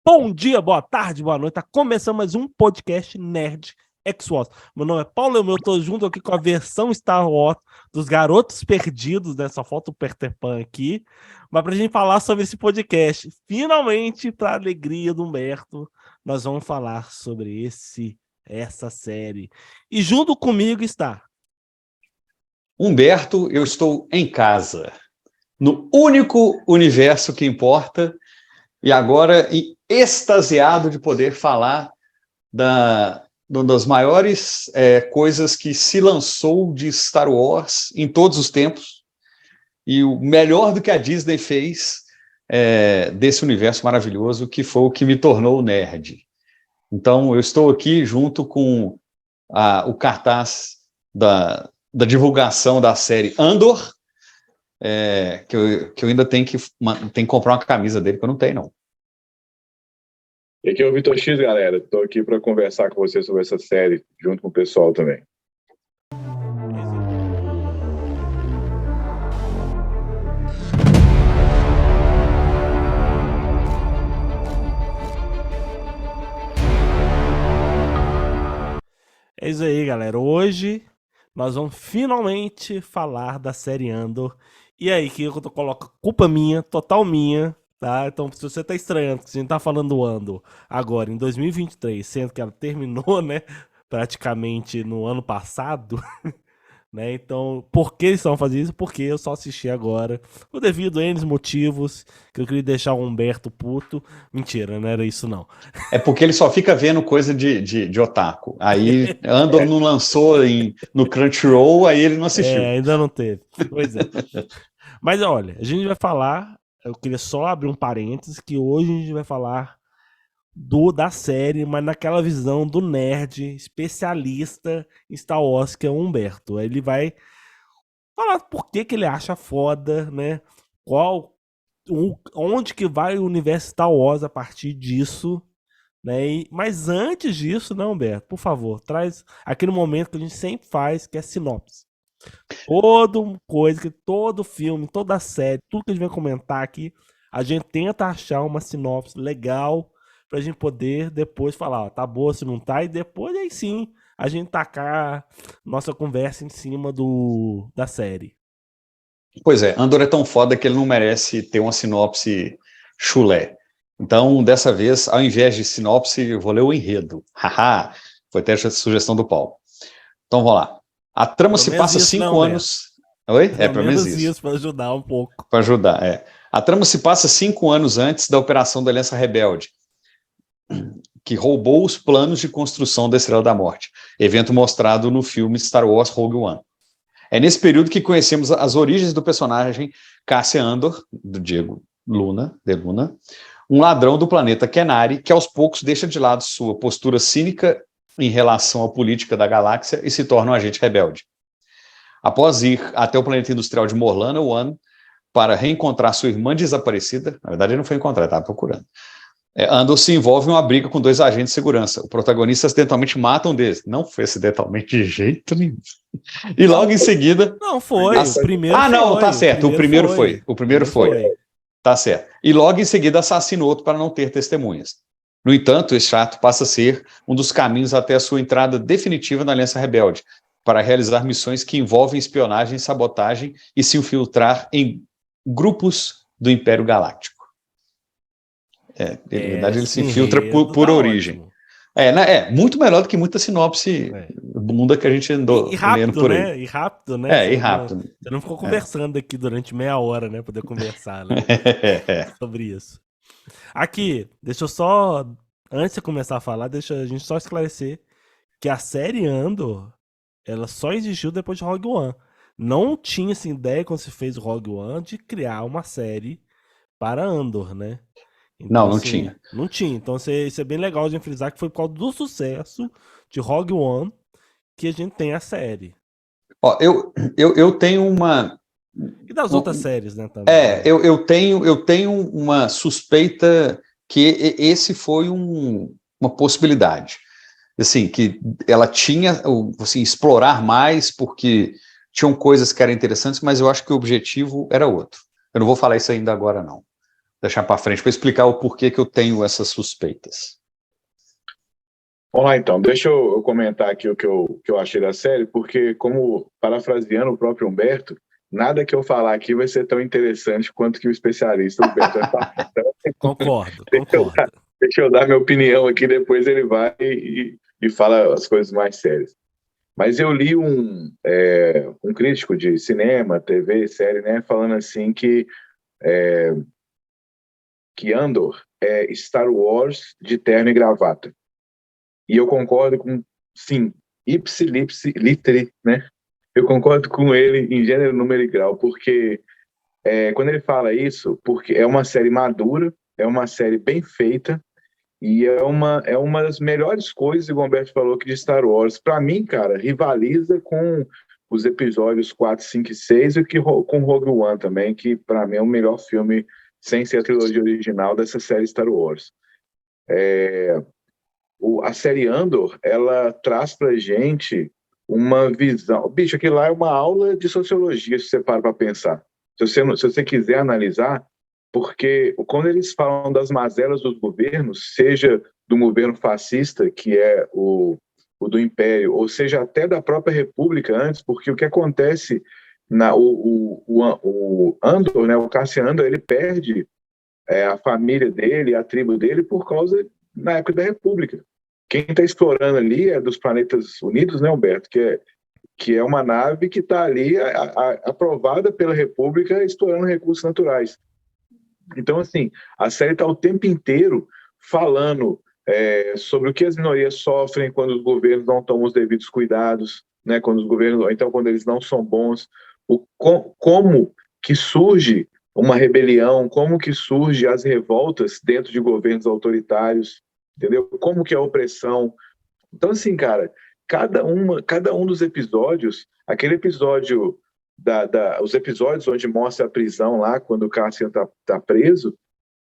Bom dia, boa tarde, boa noite. Tá começando mais um podcast Nerd X-Wars. Meu nome é Paulo e eu tô junto aqui com a versão Star Wars dos Garotos Perdidos, né? Só falta o Peter Pan aqui. Mas pra gente falar sobre esse podcast, finalmente, pra alegria do Humberto, nós vamos falar sobre essa série. E junto comigo está... Humberto, eu estou em casa, no único universo que importa, e agora extasiado de poder falar uma das maiores coisas que se lançou de Star Wars em todos os tempos, e o melhor do que a Disney fez desse universo maravilhoso, que foi o que me tornou nerd. Então, eu estou aqui junto com o cartaz da divulgação da série Andor, que eu ainda tenho que comprar uma camisa dele, que eu não tenho, não. E aqui é o Vitor X, galera. Estou aqui para conversar com vocês sobre essa série, junto com o pessoal também. É isso aí, galera. Hoje nós vamos finalmente falar da série Andor. E aí, que eu coloco culpa minha, total minha, tá? Então, se você tá estranhando que a gente tá falando do Andor agora, em 2023, sendo que ela terminou, né, praticamente no ano passado, né? Então, por que eles estão fazendo isso? Porque eu só assisti agora, por devido a N motivos, que eu queria deixar o Humberto puto. Mentira, não era isso não. É porque ele só fica vendo coisa de otaku. Aí Andor não lançou no Crunchyroll, aí ele não assistiu. Ainda não teve. Pois é. Mas olha, a gente vai falar, eu queria só abrir um parênteses, que hoje a gente vai falar da série, mas naquela visão do nerd especialista em Star Wars, que é o Humberto. Ele vai falar por que ele acha foda, né? Onde que vai o universo Star Wars a partir disso, né? Mas antes disso, né, Humberto? Por favor, traz aquele momento que a gente sempre faz, que é sinopse. Todo filme, toda série, tudo que a gente vai comentar aqui, a gente tenta achar uma sinopse legal pra gente poder depois falar, ó, tá boa se não tá, e depois aí sim a gente tacar nossa conversa em cima da série. Pois é, Andor é tão foda que ele não merece ter uma sinopse chulé. Então, dessa vez, ao invés de sinopse, eu vou ler o enredo. Haha, foi até a sugestão do Paulo. Então, vamos lá. A trama se passa 5 anos... Oi? Pelo menos isso, para ajudar um pouco. Para ajudar, A trama se passa 5 anos antes da Operação da Aliança Rebelde, que roubou os planos de construção da Estrela da Morte, evento mostrado no filme Star Wars Rogue One. É nesse período que conhecemos as origens do personagem Cassian Andor, do Diego Luna, um ladrão do planeta Kenari, que aos poucos deixa de lado sua postura cínica em relação à política da galáxia e se torna um agente rebelde. Após ir até o planeta industrial de Morlana One para reencontrar sua irmã desaparecida, na verdade ele não foi encontrar, ele estava procurando, Andor se envolve em uma briga com 2 agentes de segurança. O protagonista acidentalmente mata um deles. Não foi acidentalmente de jeito nenhum. E logo em seguida... Não, foi. O primeiro tá certo. O primeiro foi. O primeiro foi. Tá certo. E logo em seguida assassina outro para não ter testemunhas. No entanto, esse ato passa a ser um dos caminhos até a sua entrada definitiva na Aliança Rebelde, para realizar missões que envolvem espionagem, sabotagem e se infiltrar em grupos do Império Galáctico. Na verdade, ele se infiltra por origem. Muito melhor do que muita sinopse bunda que a gente andou lendo por aí. Né? E rápido, né? E rápido. Você não ficou conversando aqui durante meia hora, né? Poder conversar, né? Sobre isso. Aqui, deixa eu só... Antes de começar a falar, deixa a gente só esclarecer que a série Andor, ela só existiu depois de Rogue One. Não tinha essa ideia, quando se fez o Rogue One, de criar uma série para Andor, né? Então, não tinha. Não tinha. Então isso é bem legal de frisar que foi por causa do sucesso de Rogue One que a gente tem a série. Ó, eu tenho uma... E das outras séries, né? Também. Eu tenho uma suspeita que esse foi uma possibilidade. Assim, que ela tinha, assim, explorar mais, porque tinham coisas que eram interessantes, mas eu acho que o objetivo era outro. Eu não vou falar isso ainda agora, não. deixar para frente para explicar o porquê que eu tenho essas suspeitas. Vamos lá, então. Deixa eu comentar aqui o que eu achei da série, porque, como parafraseando o próprio Humberto, nada que eu falar aqui vai ser tão interessante quanto que o especialista Humberto vai falar. Então, Concordo. deixa eu dar minha opinião aqui, depois ele vai e fala as coisas mais sérias. Mas eu li um crítico de cinema, TV, série, né, falando assim que Andor é Star Wars de terno e gravata. E eu concordo com, sim, ipsi literi, né? Eu concordo com ele em gênero, número e grau, porque quando ele fala isso, porque é uma série madura, é uma série bem feita, e é uma das melhores coisas, igual o Humberto falou, que de Star Wars. Para mim, cara, rivaliza com os episódios 4, 5 e 6 e com Rogue One também, que para mim é o melhor filme, sem ser a trilogia original, dessa série Star Wars. A série Andor, ela traz pra gente uma visão. Bicho, aquilo lá é uma aula de sociologia, se você para pra pensar. Se você quiser analisar, porque quando eles falam das mazelas dos governos, seja do governo fascista, que é o do Império, ou seja até da própria República antes, porque o que acontece o Andor, né, o Cassian Andor, ele perde a família dele, a tribo dele, por causa na época da República. Quem está explorando ali é dos Planetas Unidos, né, Humberto? Que é uma nave que está ali aprovada pela República explorando recursos naturais. Então, assim, a série está o tempo inteiro falando sobre o que as minorias sofrem quando os governos não tomam os devidos cuidados, né? Quando os governos, ou então quando eles não são bons, como que surge uma rebelião, como que surge as revoltas dentro de governos autoritários, entendeu? Como que é a opressão. Então, assim, cara, cada um dos episódios, aquele episódio os episódios onde mostra a prisão lá, quando o Cassian tá preso,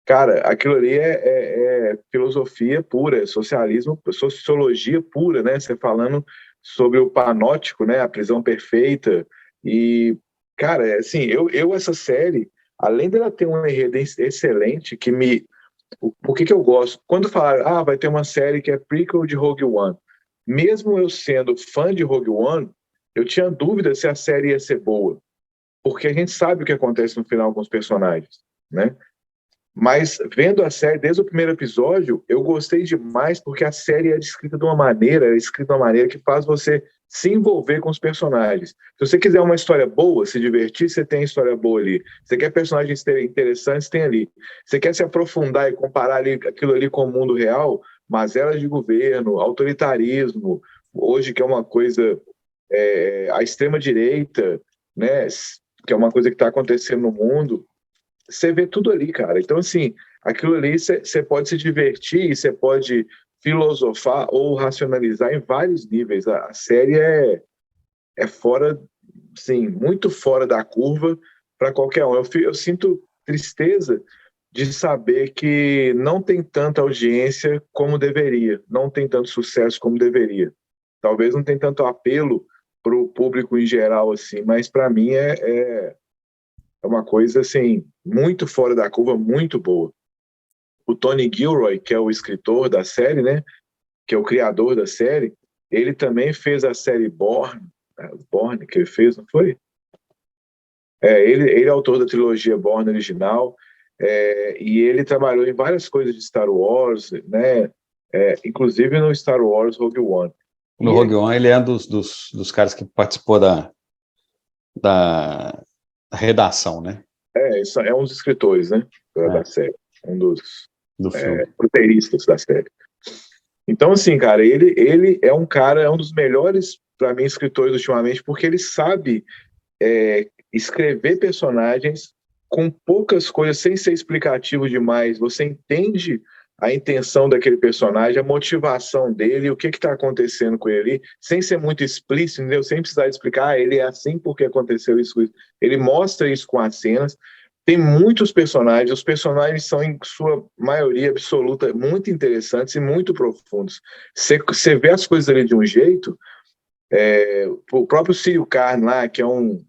cara, aquilo ali é filosofia pura, é socialismo, sociologia pura, né? Você falando sobre o panóptico, né? A prisão perfeita. E, cara, assim, essa série, além dela ter um enredo excelente, por que eu gosto? Quando falaram, vai ter uma série que é prequel de Rogue One, mesmo eu sendo fã de Rogue One, eu tinha dúvida se a série ia ser boa, porque a gente sabe o que acontece no final com os personagens, né? Mas vendo a série desde o primeiro episódio, eu gostei demais porque a série é escrita de uma maneira, que faz você se envolver com os personagens. Se você quiser uma história boa, se divertir, você tem história boa ali. Você quer personagens interessantes, tem ali. Você quer se aprofundar e comparar aquilo ali com o mundo real, mazelas de governo, autoritarismo, hoje que é uma coisa, a extrema-direita, né, que é uma coisa que está acontecendo no mundo, você vê tudo ali, cara. Então, assim, aquilo ali você pode se divertir, você pode filosofar ou racionalizar em vários níveis. A série é fora, sim, muito fora da curva para qualquer um. Eu sinto tristeza de saber que não tem tanta audiência como deveria, não tem tanto sucesso como deveria. Talvez não tenha tanto apelo para o público em geral, assim, mas para mim é uma coisa, assim, muito fora da curva, muito boa. O Tony Gilroy, que é o escritor da série, né, que é o criador da série, ele também fez a série Born, que ele fez, não foi? Ele é autor da trilogia Born original, e ele trabalhou em várias coisas de Star Wars, né, inclusive no Star Wars Rogue One. No Rogue One, ele é dos caras que participou da redação, né? Isso é um dos escritores, né, da série, um dos filme. roteiristas da série. Então, assim, cara, ele é um dos melhores, para mim, escritores ultimamente, porque ele sabe escrever personagens com poucas coisas, sem ser explicativo demais. Você entende a intenção daquele personagem, a motivação dele, o que está acontecendo com ele, sem ser muito explícito, entendeu? Sem precisar explicar, ele é assim porque aconteceu isso. Ele mostra isso com as cenas. Tem muitos personagens, os personagens são, em sua maioria absoluta, muito interessantes e muito profundos. Você vê as coisas ali de um jeito, o próprio Círio Carne lá, que é um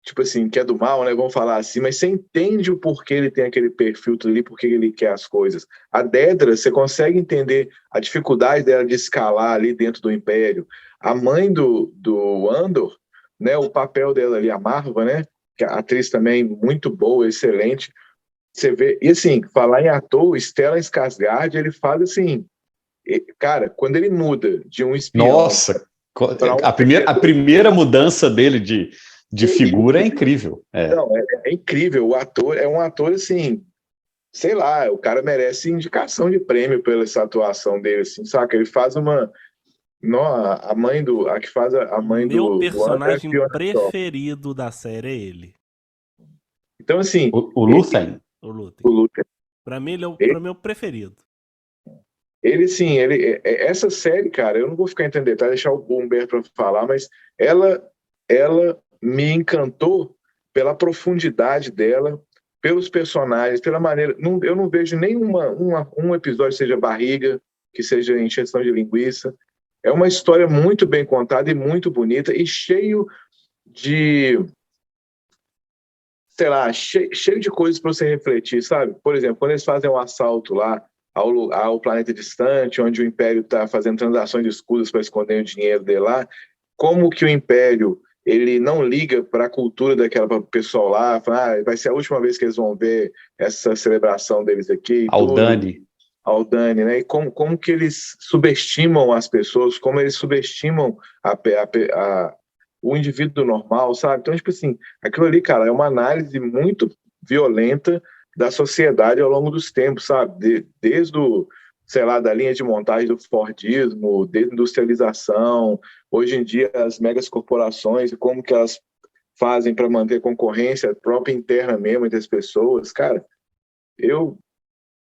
tipo assim, que é do mal, né? Vamos falar assim, mas você entende o porquê ele tem aquele perfil tudo ali, porquê ele quer as coisas. A Dedra, você consegue entender a dificuldade dela de escalar ali dentro do Império. A mãe do Andor, né? O papel dela ali, a Marva, né? Que a atriz também muito boa, excelente. Você vê, e assim, falar em ator, Stellan Skarsgård, ele faz assim, cara, quando ele muda de um espião Nossa, para um a primeira mudança dele de figura é incrível. não, é incrível. O ator é um ator assim, sei lá, o cara merece indicação de prêmio pela essa atuação dele, assim, saca? Ele faz uma. Não, a mãe do. A que faz a mãe Meu do André é personagem Fiona Shaw. preferido da série é ele, Então, assim, O Lúthien. o Luthen. o Luther, Pra mim, ele é ele, pra mim, é o preferido. ele sim, essa série, cara, eu não vou ficar entendendo, tá? Deixar o Humberto para falar, mas ela, ela me encantou pela profundidade dela, pelos personagens, pela maneira. Eu não vejo um episódio seja barriga, que seja encheção de linguiça. É uma história muito bem contada e muito bonita e cheio de, sei lá, cheio de coisas para você refletir, sabe? Por exemplo, quando eles fazem um assalto lá ao planeta distante, onde o Império está fazendo transações escusas para esconder o dinheiro dele lá, como que o Império ele não liga para a cultura daquela pessoal lá, fala, vai ser a última vez que eles vão ver essa celebração deles aqui e tudo, Aldani. ao Dani, né? E como que eles subestimam as pessoas, como eles subestimam o indivíduo normal, sabe? Então, tipo assim, aquilo ali, cara, é uma análise muito violenta da sociedade ao longo dos tempos, sabe? Desde o, sei lá, da linha de montagem do Fordismo, desindustrialização, hoje em dia as megas corporações e como que elas fazem para manter concorrência própria interna mesmo entre as pessoas, cara, eu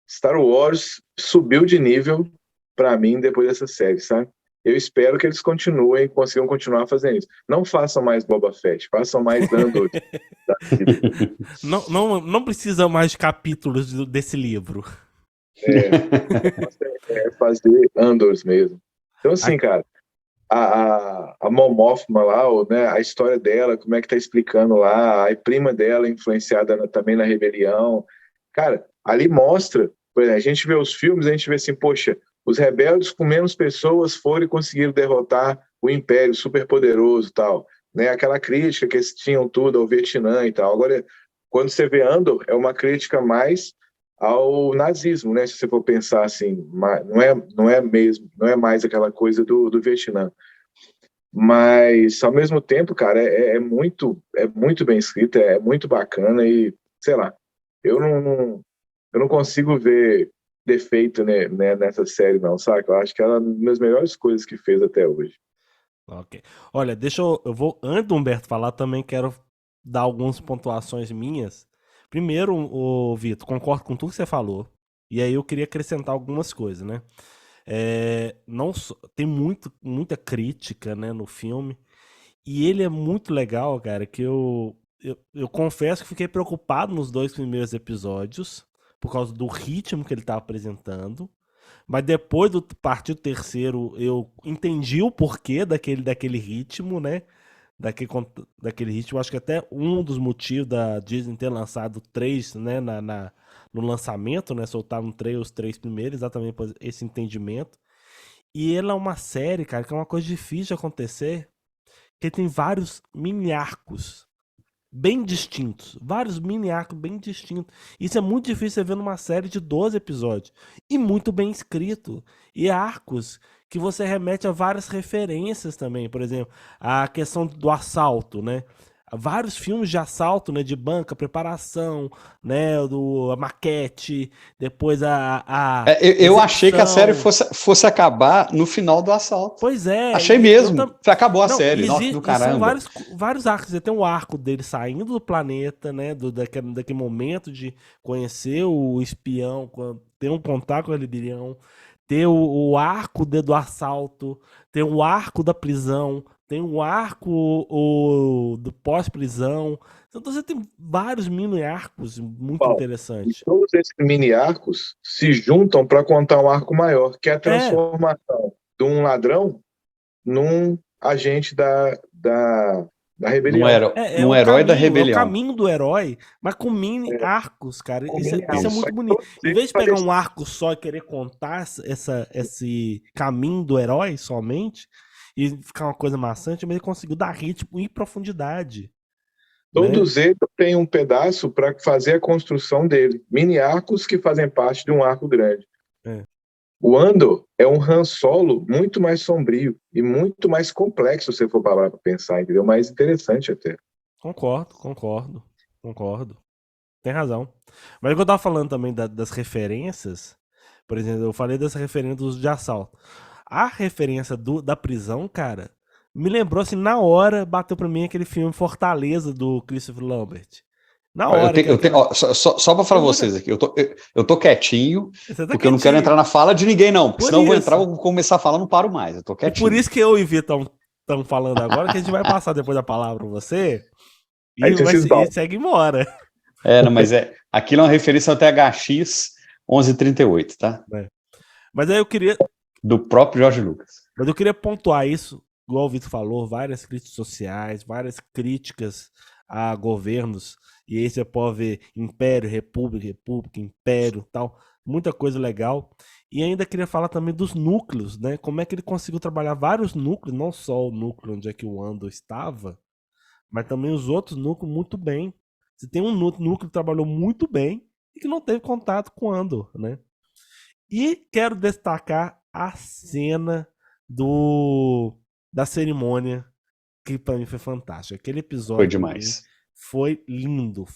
Star Wars subiu de nível para mim depois dessa série, sabe? Eu espero que eles consigam continuar fazendo isso. Não façam mais Boba Fett, façam mais Andor. Não precisa mais de capítulos desse livro. Fazer Andors mesmo. Então, assim, A- cara, a Mon Mothma lá, né, a história dela, como é que tá explicando lá, a prima dela influenciada também na rebelião. Cara, ali mostra, por exemplo, a gente vê os filmes, a gente vê assim, poxa, os rebeldes com menos pessoas foram e conseguiram derrotar o Império superpoderoso e tal, né? Aquela crítica que eles tinham tudo ao Vietnã e tal. Agora, quando você vê Andor, é uma crítica mais ao nazismo, né? Se você for pensar assim, não é mais aquela coisa do Vietnã. Mas ao mesmo tempo, cara, é muito bem escrito, é muito bacana e sei lá, eu eu não consigo ver defeito, né, nessa série não, sabe? Eu acho que ela é uma das melhores coisas que fez até hoje. Ok. Olha, eu vou, antes do Humberto falar, também quero dar algumas pontuações minhas. Primeiro, o Vitor, concordo com tudo que você falou. E aí eu queria acrescentar algumas coisas, né? Não tem muita crítica, né, no filme. E ele é muito legal, cara, que eu confesso que fiquei preocupado nos 2 primeiros episódios, por causa do ritmo que ele tá apresentando. Mas depois do partir do terceiro, eu entendi o porquê daquele ritmo, né? Daquele, daquele ritmo. Acho que até um dos motivos da Disney ter lançado 3, né? No lançamento, né? Soltaram os 3 primeiros, exatamente por esse entendimento. E ela é uma série, cara, que é uma coisa difícil de acontecer, que tem vários mini arcos bem distintos. Vários mini arcos bem distintos. Isso é muito difícil você ver numa série de 12 episódios. E muito bem escrito. E arcos que você remete a várias referências também. Por exemplo, a questão do assalto, né? Vários filmes de assalto, né? De banca, preparação, né? A maquete, depois a Eu achei que a série execução. fosse acabar no final do assalto. Pois é, Achei e eu mesmo. também. Acabou a Não, série. Nossa, do e são caramba. vários arcos. Você tem um arco dele saindo do planeta, né? Daquele momento de conhecer o espião, ter um contato com o rebelião, ter o arco do assalto, ter o arco da prisão, tem o arco do pós-prisão. Então você tem vários mini arcos muito Paulo, e interessantes. todos esses mini arcos se juntam para contar um arco maior, que é a É, transformação de um ladrão num agente da rebelião. Um herói da É o rebelião. caminho do herói, mas com mini arcos, cara. Com Isso mini é arcos. muito bonito. Em vez de pegar um arco só e querer contar esse caminho do herói somente, e ficar uma coisa maçante, mas ele conseguiu dar ritmo e profundidade. Todos eles têm um pedaço para fazer a construção dele. Mini arcos que fazem parte de um arco grande. O Andor é um Han Solo muito mais sombrio e muito mais complexo, se você for parar para pensar, entendeu? Mais interessante até. Concordo. Tem razão. Mas o que eu tava falando também das referências, por exemplo, eu falei das referências do uso de assalto. A referência da prisão, cara, me lembrou assim, na hora, bateu pra mim aquele filme Fortaleza do Christopher Lambert. Na hora. Só para falar vocês aqui, eu tô quietinho, porque eu não quero quietinho. entrar na fala de ninguém, não. Porque Por senão eu vou isso. entrar, eu vou começar a falar, não paro mais. Eu tô E quietinho. por isso que eu e Vitor estamos falando agora, que a gente vai passar depois a palavra pra você Aí você se esbalda. e segue embora. Não, mas aquilo é uma referência ao THX 1138, tá? Mas aí eu queria... Do próprio George Lucas. Mas eu queria pontuar isso, igual o Vitor falou, várias críticas sociais, várias críticas a governos, e aí você pode ver Império, República, Império e tal, muita coisa legal. E ainda queria falar também dos núcleos, né? Como é que ele conseguiu trabalhar vários núcleos, não só o núcleo onde é que o Andor estava, mas também os outros núcleos muito bem. Você tem um núcleo que trabalhou muito bem e que não teve contato com o Andor, né? E quero destacar a cena da cerimônia, que pra mim foi fantástico. Aquele episódio Foi demais. Foi lindo.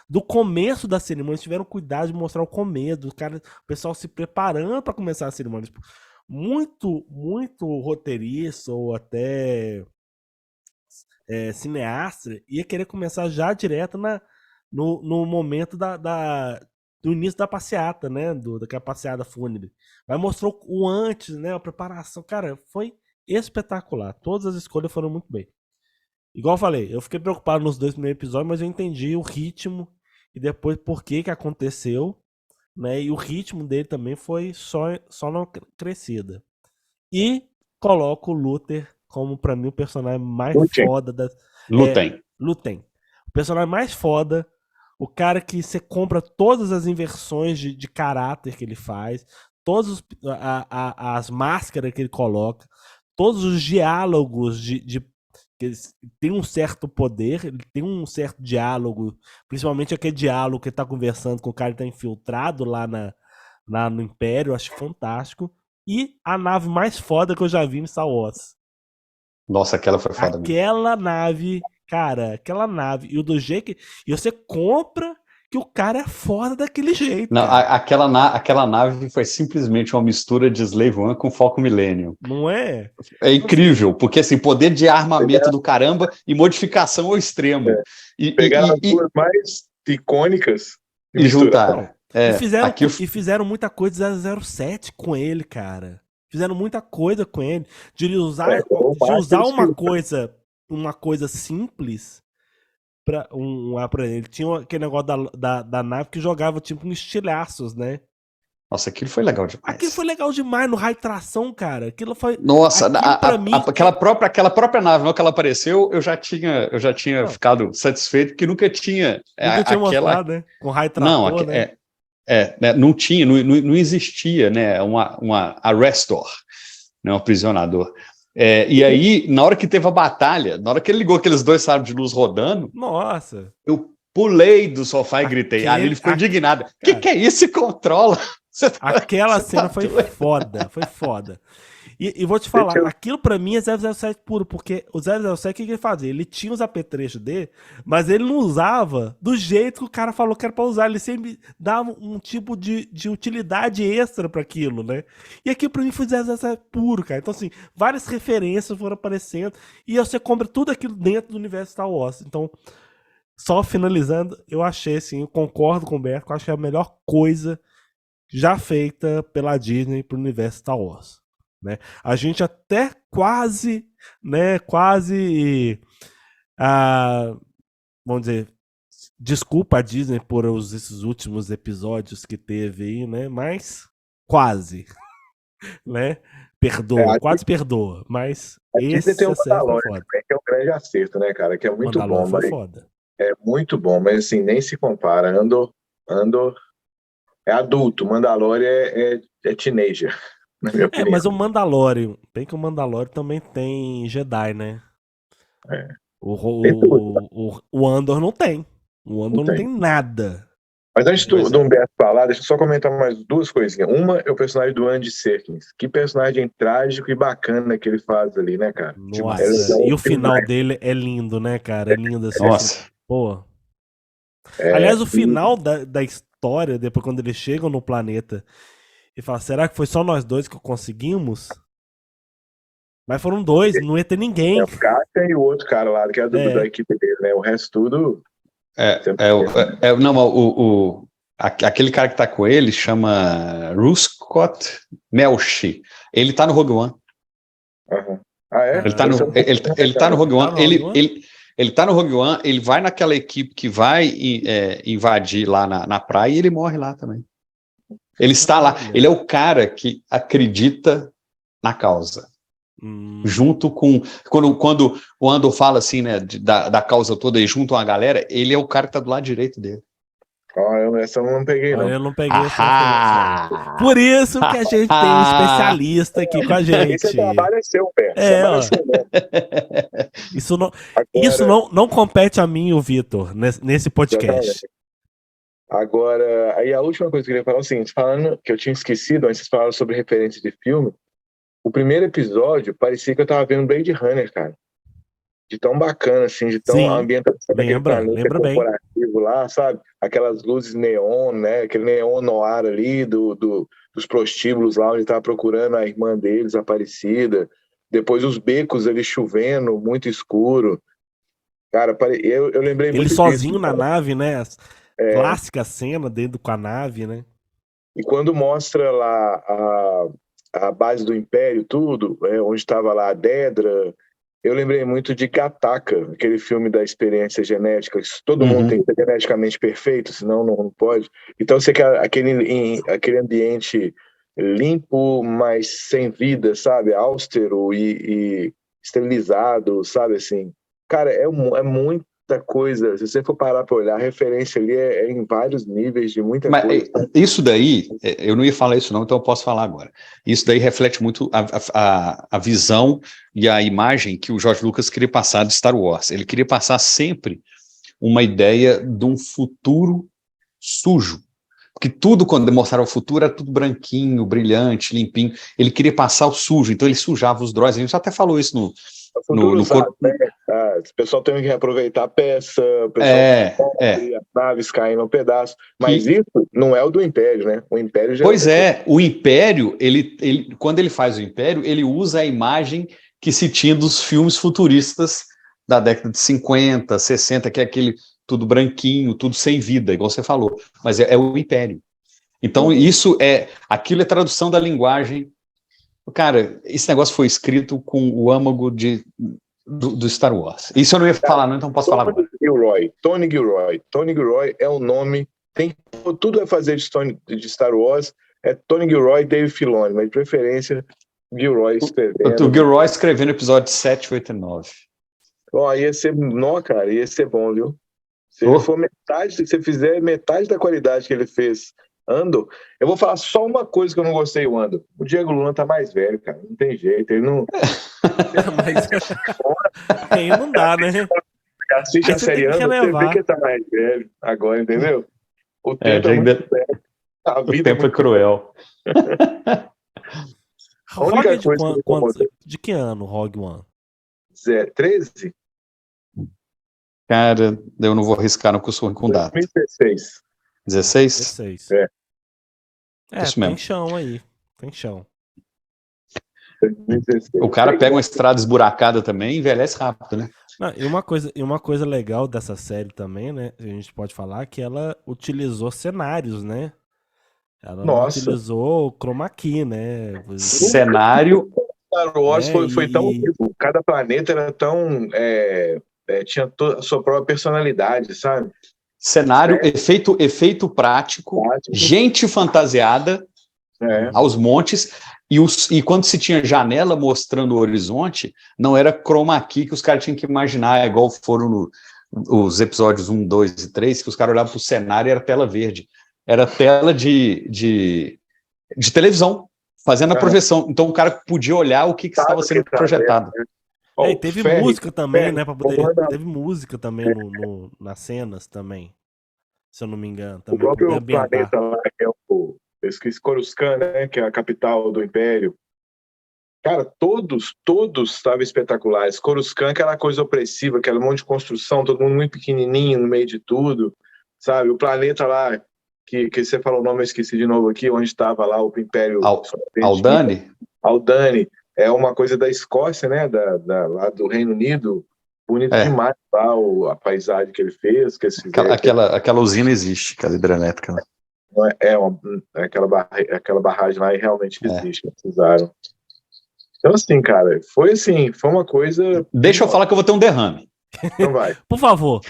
Do começo da cerimônia, eles tiveram cuidado de mostrar o começo, o pessoal se preparando para começar a cerimônia. Muito, muito roteirista ou até cineasta ia querer começar já direto no momento do início da passeata, né? Daquela passeada fúnebre. Mas mostrou o antes, né? A preparação. Cara, foi espetacular. Todas as escolhas foram muito bem. Igual eu falei, eu fiquei preocupado nos 2 primeiros episódios, mas eu entendi o ritmo e depois por que aconteceu, né? E o ritmo dele também foi só na crescida. E coloco o Luther como, pra mim, o personagem mais foda da... Luthen. O personagem mais foda, o cara que você compra todas as inversões de caráter que ele faz, todas as máscaras que ele coloca, todos os diálogos que ele tem um certo poder, ele tem um certo diálogo, principalmente aquele diálogo que ele tá conversando com o cara que tá infiltrado lá no Império, eu acho fantástico. E a nave mais foda que eu já vi em Star Wars. Nossa, aquela foi foda mesmo. Aquela nave, cara, e o do jeito que... E você compra que o cara é foda daquele jeito. Não, aquela nave foi simplesmente uma mistura de Slave One com Falcon Millennium. Não é? É incrível, porque assim, poder de armamento do caramba e modificação ao extremo. Pegaram as duas mais icônicas e juntaram. E fizeram muita coisa 007 com ele, cara. Fizeram muita coisa com ele. De usar uma coisa simples pra ele tinha aquele negócio da nave que jogava tipo uns estilhaços, né? Nossa, aquilo foi legal demais. Aquilo foi legal demais no raio tração, cara. Aquilo foi. Nossa, aquela própria nave, não que ela apareceu, eu já tinha ficado satisfeito, porque nunca tinha. Nunca tinha mostrado, né? Com raio tração. Não, né? Não tinha, não existia, né? Uma arrestor, né? Um aprisionador. E aí, na hora que teve a batalha, na hora que ele ligou aqueles 2 sabres de luz rodando, nossa, eu pulei do sofá e gritei. Ali ele ficou indignado. O que é isso? Se controla? Aquela cena foi foda, foi foda. E vou te falar, aquilo pra mim é 007 puro, porque o 007, o que ele fazia? Ele tinha os apetrechos dele, mas ele não usava do jeito que o cara falou que era pra usar. Ele sempre dava um tipo de utilidade extra pra aquilo, né? E aquilo pra mim foi 007 puro, cara. Então, assim, várias referências foram aparecendo e você compra tudo aquilo dentro do universo Star Wars. Então, só finalizando, eu achei, assim, eu concordo com o Berto, eu acho que é a melhor coisa já feita pela Disney pro universo Star Wars. Né? A gente até quase vamos dizer, desculpa a Disney por esses últimos episódios que teve aí, né? Mas quase, né? perdoa, quase perdoa, mas A Disney tem o essa série foi Mandalorian foda. também, que é um grande acerto, né, cara? Que é muito bom, Mandalorian foi mas foda. é muito bom, mas assim, nem se compara. Andor é adulto, Mandalorian é teenager, na minha opinião. Mas o Mandalorian, bem que o Mandalorian também tem Jedi, né? É. Tem tudo, O Andor não tem. O não Andor não tem. tem nada. Mas antes Pois do é. Humberto falar, deixa eu só comentar mais duas coisinhas. Uma é o personagem do Andy Serkis. Que personagem trágico e bacana que ele faz ali, né, cara? É Nossa, legal e o final demais. dele é lindo, né, cara? É lindo assim. Nossa. Pô. É, Aliás, o final da história, depois quando eles chegam no planeta e falam, será que foi só nós dois que conseguimos? Mas foram dois, não ia ter ninguém. o Kátia e o outro cara lá, que é da equipe dele, né? O resto tudo. Não, aquele cara que tá com ele chama Ruscott Melshi. Ele tá no Rogue One. Uhum. Ah, é? Ele tá no Rogue One. Ele tá no Rogue One, ele vai naquela equipe que vai invadir lá na praia e ele morre lá também. Ele está lá. Ele é o cara que acredita na causa. Junto com... Quando o Andor fala assim, né, da causa toda e junto a galera, ele é o cara que tá do lado direito dele. Essa eu não peguei, não. Eu não peguei essa referência, não. Por isso que a gente tem um especialista aqui com a gente. Esse trabalho é seu, Pé. Isso não compete a mim e o Vitor nesse podcast. Agora, aí a última coisa que eu queria falar é o seguinte, falando que eu tinha esquecido, antes vocês falaram sobre referência de filme, o primeiro episódio parecia que eu tava vendo Blade Runner, cara. De tão bacana, assim, de tão ambientação daquele planeta corporativo lá, sabe? Aquelas luzes neon, né? Aquele neon noir ali dos prostíbulos lá, onde tava procurando a irmã deles, Aparecida. Depois os becos ali chovendo, muito escuro. Cara, eu lembrei muito ele sozinho disso, na nave, né? Clássica cena dentro com a nave, né? E quando mostra lá a base do Império, tudo, onde estava lá a Dedra, eu lembrei muito de Gattaca, aquele filme da experiência genética, que todo mundo tem que ser geneticamente perfeito, senão não pode. Então você quer aquele ambiente limpo, mas sem vida, sabe? Austero e esterilizado, sabe? Assim, cara, é muita coisa. Se você for parar para olhar, a referência ali é em vários níveis de muita coisa. Isso daí, eu não ia falar isso não, então eu posso falar agora. Isso daí reflete muito a visão e a imagem que o George Lucas queria passar de Star Wars. Ele queria passar sempre uma ideia de um futuro sujo. Porque tudo, quando demonstrava o futuro, era tudo branquinho, brilhante, limpinho. Ele queria passar o sujo, então ele sujava os droids. A gente até falou isso no né? O pessoal tem que reaproveitar a peça, o pessoal as naves caem no pedaço. Mas isso não é o do Império, né? O Império já o Império, ele, quando ele faz o Império, ele usa a imagem que se tinha dos filmes futuristas da década de 50, 60, que é aquele tudo branquinho, tudo sem vida, igual você falou. Mas é o Império. Então, aquilo é tradução da linguagem. Cara, esse negócio foi escrito com o âmago do Star Wars. Isso eu não ia falar, não, então posso falar agora. Tony Gilroy. Tony Gilroy é o nome. Tudo a fazer de Star Wars é Tony Gilroy e Dave Filoni, mas de preferência Gilroy escrevendo. O Gilroy escrevendo episódio 7, 8 e 9. Ia ser, cara, ia ser bom, viu? Se você fizer metade da qualidade que ele fez Andor, eu vou falar só uma coisa que eu não gostei do Andor. O Diego Luna tá mais velho, cara. Não tem jeito. Ele não. Aí não dá, né? Assiste a série Andor, você vê que ele tá mais velho agora, entendeu? O tempo é muito velho. A vida o tempo é cruel. Rogue de que ano, Rogue One? 13? Cara, eu não vou arriscar, não, porque eu sou ruim com data. 2016. 16? Isso mesmo. Tem chão aí. Tem chão. 2016. O cara pega uma estrada esburacada também e envelhece rápido, né? Não, e uma coisa legal dessa série também, né? A gente pode falar que ela utilizou cenários, né? Ela não utilizou chroma key, né? Cenário. Star Wars foi tão vivo. Cada planeta era tão. Tinha a sua própria personalidade, sabe? Cenário, efeito prático, gente fantasiada aos montes, e quando se tinha janela mostrando o horizonte, não era chroma key que os caras tinham que imaginar, igual foram os episódios 1, 2 e 3, que os caras olhavam para o cenário e era tela verde. Era tela de televisão, fazendo a projeção. Então o cara podia olhar o que estava sendo projetado. E teve música também, né? Teve música também nas cenas também, se eu não me engano. Também, o próprio planeta lá, que é eu esqueci, Coruscant, né? Que é a capital do Império. Cara, todos estavam espetaculares. Coruscant, aquela coisa opressiva, aquele monte de construção, todo mundo muito pequenininho no meio de tudo, sabe? O planeta lá, que você falou o nome, eu esqueci de novo aqui, onde estava lá o Império... Aldhani? Aldhani. É uma coisa da Escócia, né? Lá do Reino Unido. Bonito demais lá a paisagem que ele fez. Que aquela usina existe, aquela hidrelétrica. Aquela barragem lá e realmente existe. Precisaram. Então, assim, cara, foi uma coisa... Deixa eu falar que eu vou ter um derrame. Então vai. Por favor,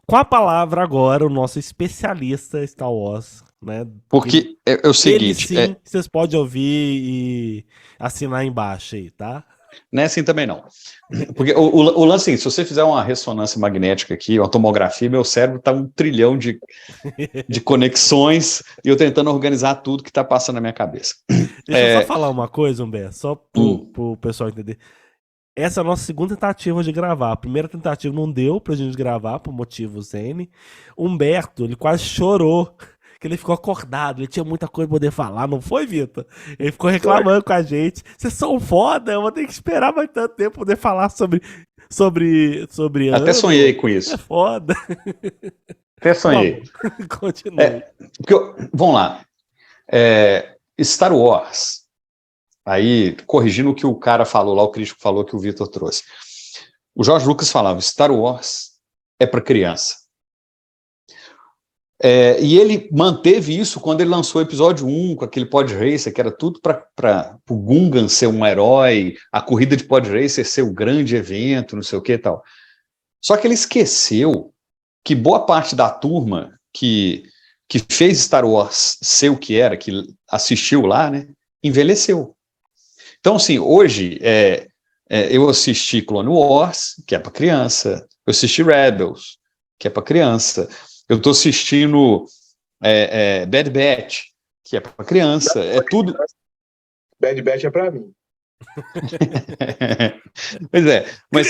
com a palavra agora, o nosso especialista Star Wars, né? Porque é o seguinte... Ele sim, vocês podem ouvir e assinar embaixo aí, tá? Não é assim também não. Porque o lance é seguinte, se você fizer uma ressonância magnética aqui, uma tomografia, meu cérebro tá 1 trilhão de conexões e eu tentando organizar tudo que tá passando na minha cabeça. Deixa eu só falar uma coisa, Humberto, só pro pessoal entender. Essa é a nossa segunda tentativa de gravar. A primeira tentativa não deu pra gente gravar, por motivos N. Humberto, ele quase chorou, que ele ficou acordado, ele tinha muita coisa pra poder falar, não foi, Vitor? Ele ficou reclamando com a gente. Vocês são foda, eu vou ter que esperar mais tanto tempo pra poder falar sobre Até sonhei com isso. É foda. Até sonhei. Continue. Vamos lá. Star Wars... Aí, corrigindo o que o cara falou lá, o crítico falou que o Vitor trouxe. O George Lucas falava, Star Wars é para criança. E ele manteve isso quando ele lançou o episódio 1, com aquele Pod Racer, que era tudo para o Gungan ser um herói, a corrida de Pod Racer ser o grande evento, não sei o que e tal. Só que ele esqueceu que boa parte da turma que fez Star Wars ser o que era, que assistiu lá, né, envelheceu. Então, assim, hoje eu assisti Clone Wars, que é para criança, eu assisti Rebels, que é para criança, eu estou assistindo Bad Batch, que é para criança, tudo... Bad Batch é para mim. Pois é, mas...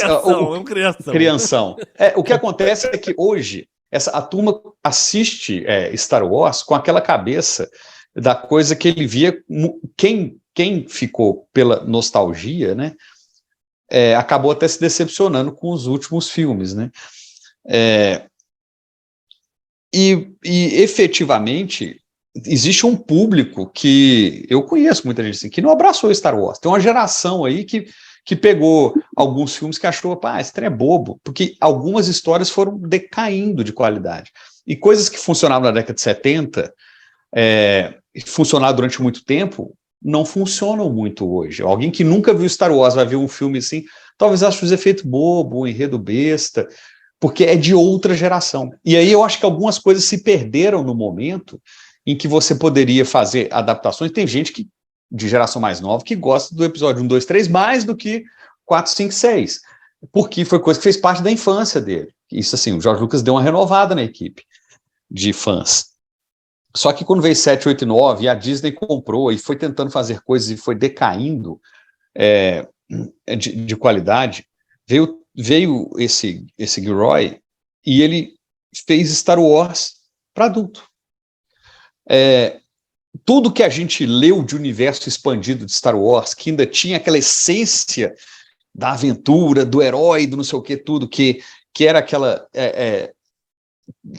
Criação. O que acontece é que hoje a turma assiste Star Wars com aquela cabeça da coisa que ele via... Quem ficou pela nostalgia, né, acabou até se decepcionando com os últimos filmes, né? E efetivamente existe um público que eu conheço muita gente assim, que não abraçou Star Wars. Tem uma geração aí que pegou alguns filmes que achou, esse trem é bobo, porque algumas histórias foram decaindo de qualidade. E coisas que funcionavam na década de 70, funcionaram durante muito tempo, não funcionam muito hoje. Alguém que nunca viu Star Wars vai ver um filme assim, talvez ache os efeitos bobo, um enredo besta, porque é de outra geração. E aí eu acho que algumas coisas se perderam no momento em que você poderia fazer adaptações. Tem gente de geração mais nova que gosta do episódio 1, 2, 3 mais do que 4, 5, 6, porque foi coisa que fez parte da infância dele. Isso assim, o George Lucas deu uma renovada na equipe de fãs. Só que quando veio 7, 8 e 9, e a Disney comprou e foi tentando fazer coisas e foi decaindo de qualidade, veio esse Gilroy e ele fez Star Wars para adulto. Tudo que a gente leu de universo expandido de Star Wars, que ainda tinha aquela essência da aventura, do herói, do não sei o que, tudo, que era aquela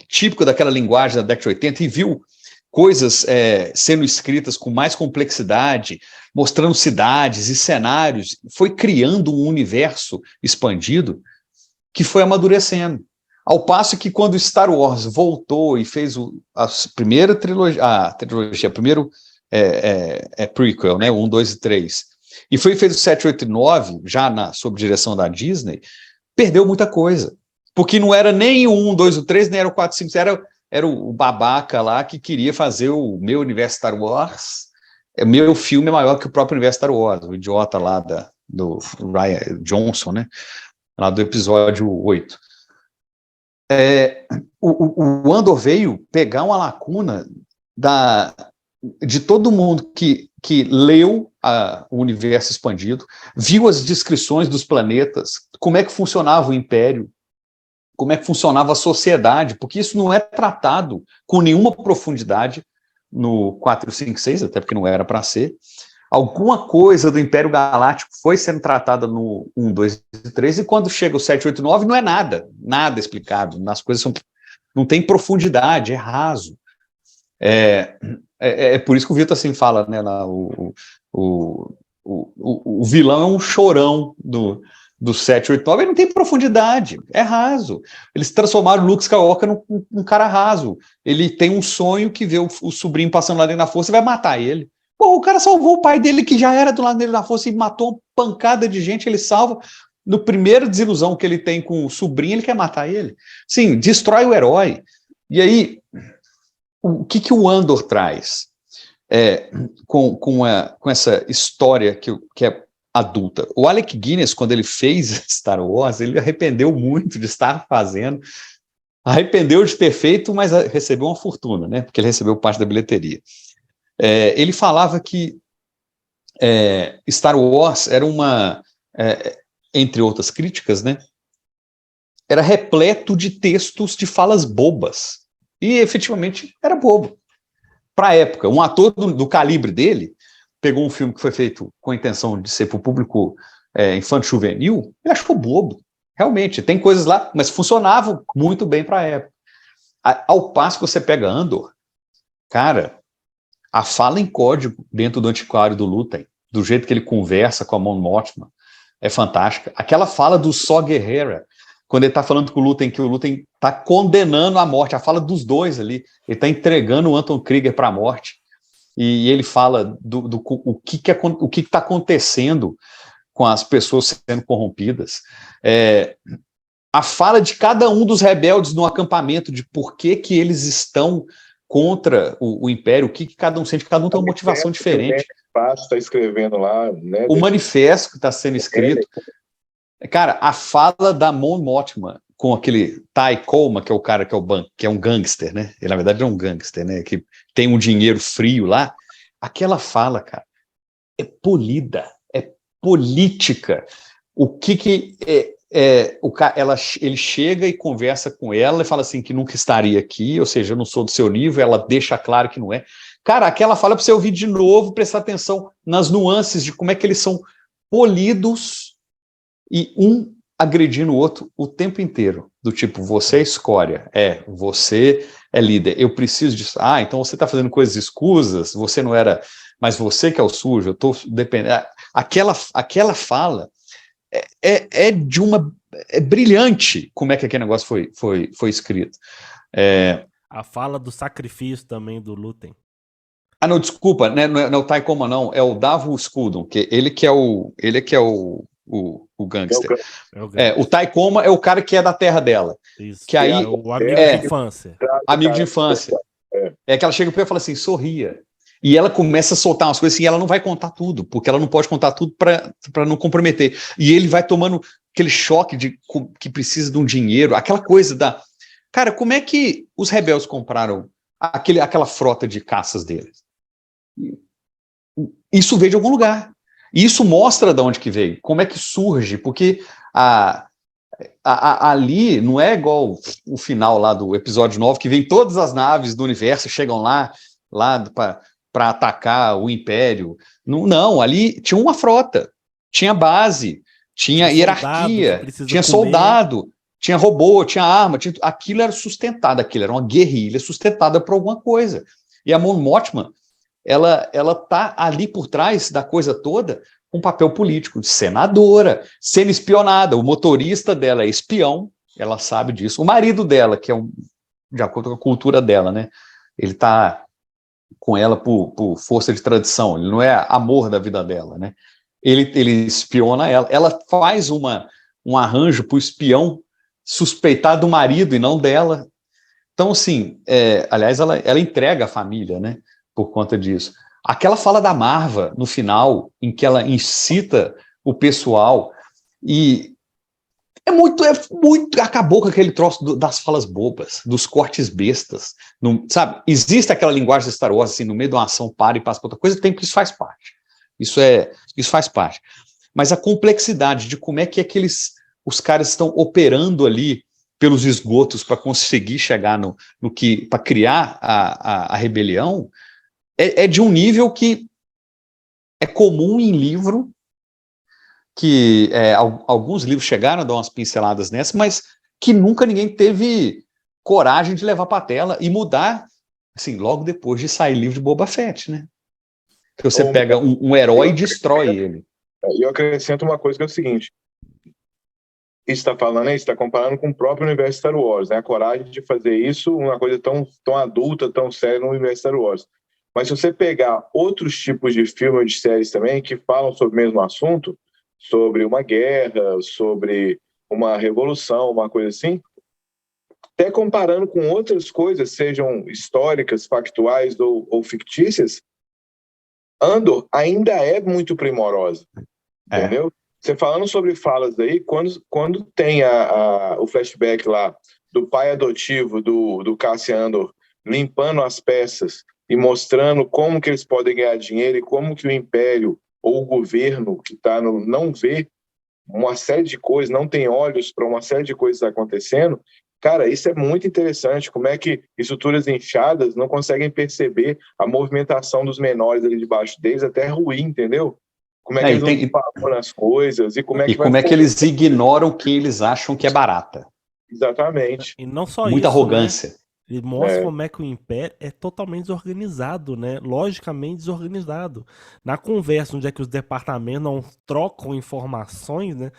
típico daquela linguagem da década de 80, e viu coisas sendo escritas com mais complexidade, mostrando cidades e cenários, foi criando um universo expandido que foi amadurecendo. Ao passo que quando Star Wars voltou e fez a primeira trilogia, primeiro prequel, né, 1, 2 e 3, e fez o 7, 8 e 9, já sob direção da Disney, perdeu muita coisa. Porque não era nem o 1, 2 e 3, nem era o 4, 5, era o babaca lá que queria fazer o meu universo Star Wars Meu filme é maior que o próprio universo Star Wars, o idiota lá do Ryan Johnson, né? Lá do episódio 8. O Andor veio pegar uma lacuna de todo mundo que leu o universo expandido, viu as descrições dos planetas, como é que funcionava o Império, como é que funcionava a sociedade, porque isso não é tratado com nenhuma profundidade no 4, 5, 6, até porque não era para ser. Alguma coisa do Império Galáctico foi sendo tratada no 1, 2 e 3, e quando chega o 7, 8, 9, não é nada explicado, as coisas não tem profundidade, é raso. É por isso que o Vitor assim fala, né, lá, o vilão é um chorão do 7, 8, 9, ele não tem profundidade, é raso. Eles transformaram o Luke Skywalker num cara raso. Ele tem um sonho que vê o sobrinho passando lá dentro da força e vai matar ele. Pô, o cara salvou o pai dele, que já era do lado dele da força, e matou uma pancada de gente, ele salva. No primeiro desilusão que ele tem com o sobrinho, ele quer matar ele. Sim, destrói o herói. E aí, o que o Andor traz com essa história que é adulta? O Alec Guinness, quando ele fez Star Wars, ele arrependeu muito de estar fazendo, arrependeu de ter feito, mas recebeu uma fortuna, né? Porque ele recebeu parte da bilheteria. Ele falava que Star Wars era entre outras críticas, né? Era repleto de textos de falas bobas. E efetivamente era bobo. Para a época, um ator do calibre dele pegou um filme que foi feito com a intenção de ser para o público infanto-juvenil, ele achou bobo. Realmente, tem coisas lá, mas funcionavam muito bem para a época. Ao passo que você pega Andor, cara, a fala em código dentro do Antiquário do Lúthien, do jeito que ele conversa com a Mon Mothma, é fantástica. Aquela fala do Saw Gerrera, quando ele está falando com o Lúthien, que o Lúthien está condenando a morte, a fala dos dois ali, ele está entregando o Anton Krieger para a morte, e ele fala o que está acontecendo com as pessoas sendo corrompidas. A fala de cada um dos rebeldes no acampamento, de por que eles estão contra o Império, o que cada um sente, cada um tem uma motivação diferente. O está escrevendo lá, né? O manifesto que está sendo escrito. Cara, a fala da Mon Mothma com aquele Ty Coleman, que é o cara que é um gangster, né? Ele, na verdade, é um gangster, né? Que tem um dinheiro frio lá. Aquela fala, cara, é polida, é política. Ele chega e conversa com ela e fala assim que nunca estaria aqui, ou seja, eu não sou do seu nível, ela deixa claro que não é. Cara, aquela fala para você ouvir de novo, prestar atenção nas nuances de como é que eles são polidos e um agredindo o outro o tempo inteiro, do tipo, você é escória, você é líder, eu preciso disso, então você está fazendo coisas escusas, você não era, mas você que é o sujo, eu estou dependendo. Aquela fala é brilhante como é que aquele negócio foi escrito. A fala do sacrifício também do Lúthien. Não, desculpa, né, não é o Ty Coleman, não, é o Davos Skudon, que ele que é o gangster. O Ty Coleman é o cara que é da terra dela. Isso. Que aí, o amigo de infância. Amigo de infância. Que ela chega para ele e fala assim, sorria. E ela começa a soltar umas coisas assim, e ela não vai contar tudo, porque ela não pode contar tudo para não comprometer. E ele vai tomando aquele choque de que precisa de um dinheiro, aquela coisa da... Cara, como é que os rebeldes compraram aquela frota de caças deles? Isso veio de algum lugar. E isso mostra de onde que veio, como é que surge, porque ali não é igual o final lá do episódio 9, que vem todas as naves do universo, chegam lá para atacar o Império. Não, ali tinha uma frota, tinha base, tinha hierarquia, tinha soldado, tinha robô, tinha arma, aquilo era sustentado, aquilo era uma guerrilha sustentada por alguma coisa. E a Mon Mothma, ela tá ali por trás da coisa toda com um papel político, de senadora, sendo espionada. O motorista dela é espião, ela sabe disso. O marido dela, que é de acordo com a cultura dela, né? Ele tá com ela por força de tradição, ele não é amor da vida dela, né? Ele espiona ela. Ela faz um arranjo para o espião suspeitar do marido e não dela. Então, assim, aliás, ela entrega a família, né? Por conta disso. Aquela fala da Marva, no final, em que ela incita o pessoal, e é muito, acabou com aquele troço das falas bobas, dos cortes bestas, sabe? Existe aquela linguagem de Star Wars, assim, no meio de uma ação, para e passa para outra coisa, tem que isso faz parte. Isso faz parte. Mas a complexidade de como é que os caras estão operando ali pelos esgotos para conseguir chegar no que, para criar a rebelião, é de um nível que é comum em livro, que alguns livros chegaram a dar umas pinceladas nessa, mas que nunca ninguém teve coragem de levar para a tela e mudar, assim, logo depois de sair livro de Boba Fett, né? Que você pega um herói e destrói ele. E eu acrescento uma coisa que é o seguinte, está falando aí, está comparando com o próprio universo Star Wars, né? A coragem de fazer isso, uma coisa tão adulta, tão séria no universo Star Wars. Mas se você pegar outros tipos de filmes ou de séries também que falam sobre o mesmo assunto, sobre uma guerra, sobre uma revolução, uma coisa assim, até comparando com outras coisas, sejam históricas, factuais ou fictícias, Andor ainda é muito primorosa, entendeu? Você falando sobre falas aí, quando tem o flashback lá do pai adotivo do Cassian Andor limpando as peças e mostrando como que eles podem ganhar dinheiro e como que o Império ou o governo que está não vê uma série de coisas, não tem olhos para uma série de coisas acontecendo, cara, isso é muito interessante, como é que estruturas inchadas não conseguem perceber a movimentação dos menores ali debaixo deles, até ruim, entendeu? Como é que eles não falam as coisas e como é que eles ignoram quem eles acham que é barata. Exatamente. E não só muita isso, arrogância. Né? Ele mostra como é que o Império é totalmente desorganizado, né? Logicamente desorganizado. Na conversa onde é que os departamentos não trocam informações, né?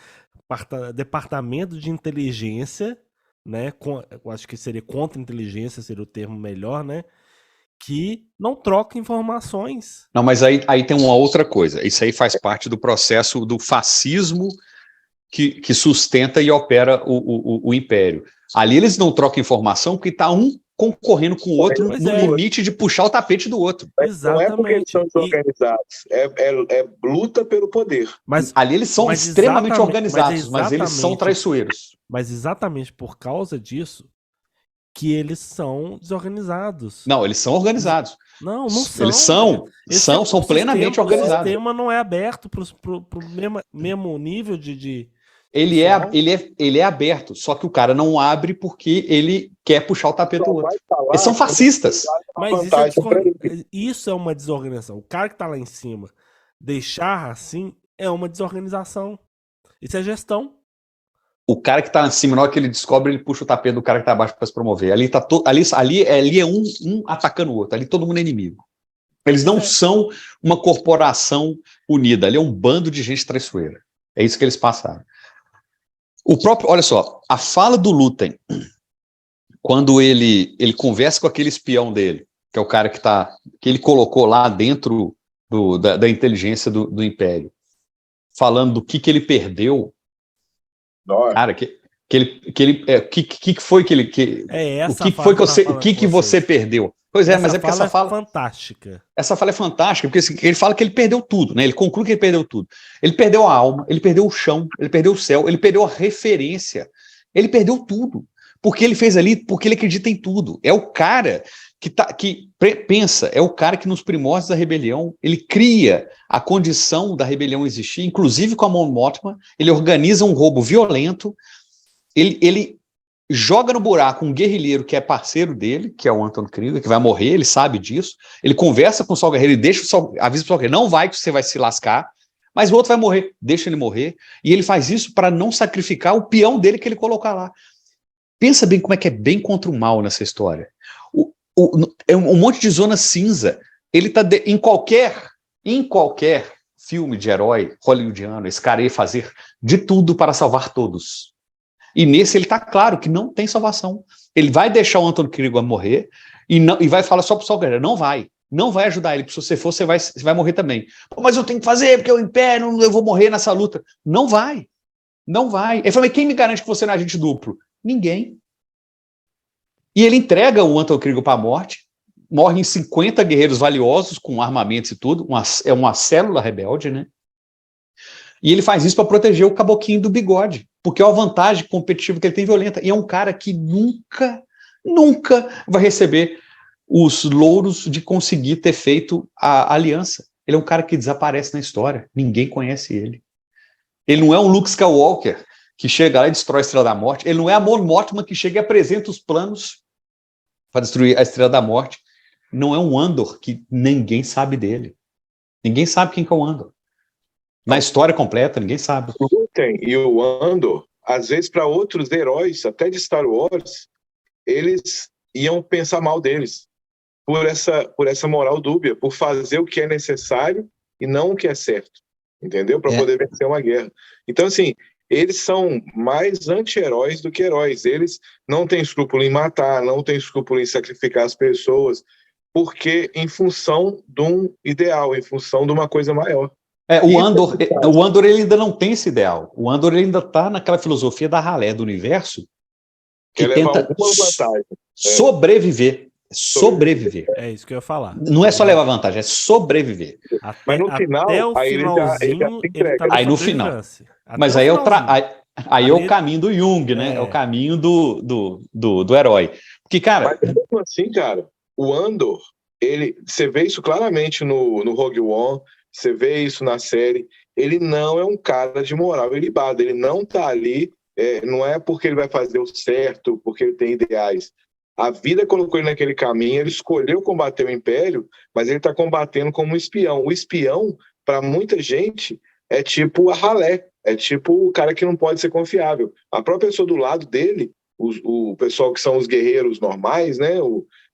Departamento de inteligência, né? Eu acho que seria contra-inteligência, seria o termo melhor, né? Que não troca informações. Não, mas aí tem uma outra coisa. Isso aí faz parte do processo do fascismo que sustenta e opera o Império. Ali eles não trocam informação porque está um concorrendo com o outro no limite de puxar o tapete do outro. Exatamente. Não é porque eles são desorganizados, é luta pelo poder. Mas ali eles são extremamente organizados, mas eles são traiçoeiros. Mas exatamente por causa disso que eles são desorganizados. Não, eles são organizados. Não são. Eles são plenamente organizados. O sistema não é aberto para o mesmo nível de ele é aberto, só que o cara não abre porque ele quer puxar o tapete do outro. Eles são fascistas. Mas isso é uma desorganização. O cara que tá lá em cima deixar assim é uma desorganização. Isso é gestão. O cara que tá em cima, na hora que ele descobre, ele puxa o tapete do cara que tá abaixo para se promover. Ali é um atacando o outro. Ali todo mundo é inimigo. Eles não são uma corporação unida. Ali é um bando de gente traiçoeira. É isso que eles passaram. Olha só, a fala do Luthen, quando ele conversa com aquele espião dele, que é o cara que ele colocou lá dentro da inteligência do Império, falando do que ele perdeu, cara, que foi que ele... O que você perdeu? Pois é, mas é porque essa fala é fantástica. Essa fala é fantástica, porque assim, ele fala que ele perdeu tudo, né? Ele conclui que ele perdeu tudo. Ele perdeu a alma, ele perdeu o chão, ele perdeu o céu, ele perdeu a referência. Ele perdeu tudo. Porque ele fez ali, porque ele acredita em tudo. É o cara que pensa, é o cara que nos primórdios da rebelião, ele cria a condição da rebelião existir, inclusive com a Mon Mothma, ele organiza um roubo violento, ele joga no buraco um guerrilheiro que é parceiro dele, que é o Anton Krieger, que vai morrer, ele sabe disso, ele conversa com o Sol Guerreiro, avisa o Sol Guerreiro, não vai que você vai se lascar, mas o outro vai morrer, deixa ele morrer, e ele faz isso para não sacrificar o peão dele que ele colocar lá. Pensa bem como é que é bem contra o mal nessa história. É um monte de zona cinza, ele tá em qualquer filme de herói hollywoodiano, esse cara ia fazer de tudo para salvar todos. E nesse ele está claro que não tem salvação. Ele vai deixar o Anton Krieger morrer e vai falar só para o Sol Guerreiro, não vai ajudar ele, se você for, você vai morrer também. Pô, mas eu tenho que fazer, porque o Império, eu vou morrer nessa luta. Não vai. Ele fala, mas quem me garante que você não é agente duplo? Ninguém. E ele entrega o Anton Krieger para a morte, morrem 50 guerreiros valiosos com armamentos e tudo, é uma célula rebelde, né? E ele faz isso para proteger o caboquinho do bigode, porque é uma vantagem competitiva que ele tem violenta. E é um cara que nunca vai receber os louros de conseguir ter feito a aliança. Ele é um cara que desaparece na história, ninguém conhece ele. Ele não é um Luke Skywalker que chega lá e destrói a Estrela da Morte, ele não é a Mon Mothma que chega e apresenta os planos para destruir a Estrela da Morte. Não é um Andor que ninguém sabe dele. Ninguém sabe quem que é o Andor. Na história completa, ninguém sabe. Tem. E o Andor, às vezes, para outros heróis, até de Star Wars, eles iam pensar mal deles. Por essa moral dúbia, por fazer o que é necessário e não o que é certo. Entendeu? Para poder vencer uma guerra. Então, assim, eles são mais anti-heróis do que heróis. Eles não têm escrúpulo em matar, não têm escrúpulo em sacrificar as pessoas, porque em função de um ideal, em função de uma coisa maior. O Andor ele ainda não tem esse ideal. O Andor ele ainda está naquela filosofia da ralé do universo que tenta sobreviver. Sobreviver. É isso que eu ia falar. Não é só levar vantagem, é sobreviver. Mas no final, até o finalzinho, ele tá aí no final. Mas aí é o caminho do Jung, né? É o caminho do herói. Porque, cara... Mas mesmo assim, cara, o Andor, você vê isso claramente no Rogue One, você vê isso na série, ele não é um cara de moral ilibada, ele não tá ali, não é porque ele vai fazer o certo, porque ele tem ideais. A vida colocou ele naquele caminho, ele escolheu combater o Império, mas ele está combatendo como um espião. O espião, para muita gente, é tipo a ralé, é tipo o cara que não pode ser confiável. A própria pessoa do lado dele, o pessoal que são os guerreiros normais, né,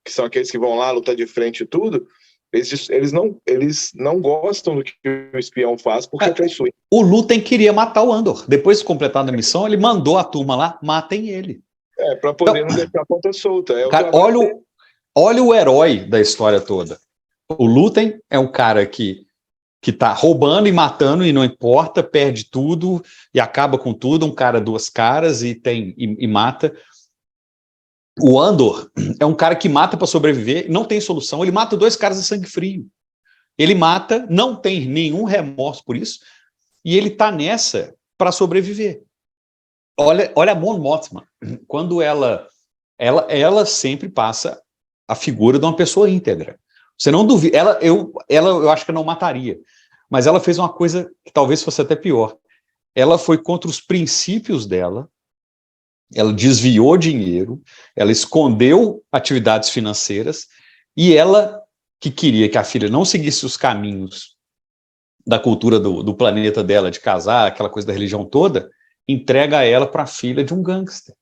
que são aqueles que vão lá lutar de frente e tudo, eles não gostam do que o espião faz porque é traiçoeiro. O Luthen queria matar o Andor. Depois de completar a missão, ele mandou a turma lá, matem ele. Para poder não deixar a ponta solta. Cara, olha o herói da história toda. O Luthen é um cara que tá roubando e matando e não importa, perde tudo e acaba com tudo, um cara duas caras e mata. O Andor é um cara que mata para sobreviver, não tem solução, ele mata dois caras a sangue frio. Ele mata, não tem nenhum remorso por isso, e ele tá nessa para sobreviver. Olha a Mon Mothma, quando ela sempre passa a figura de uma pessoa íntegra. Você não duvida, eu acho que não mataria, mas ela fez uma coisa que talvez fosse até pior. Ela foi contra os princípios dela, ela desviou dinheiro, ela escondeu atividades financeiras, e ela, que queria que a filha não seguisse os caminhos da cultura do planeta dela, de casar, aquela coisa da religião toda, entrega ela para a filha de um gangster.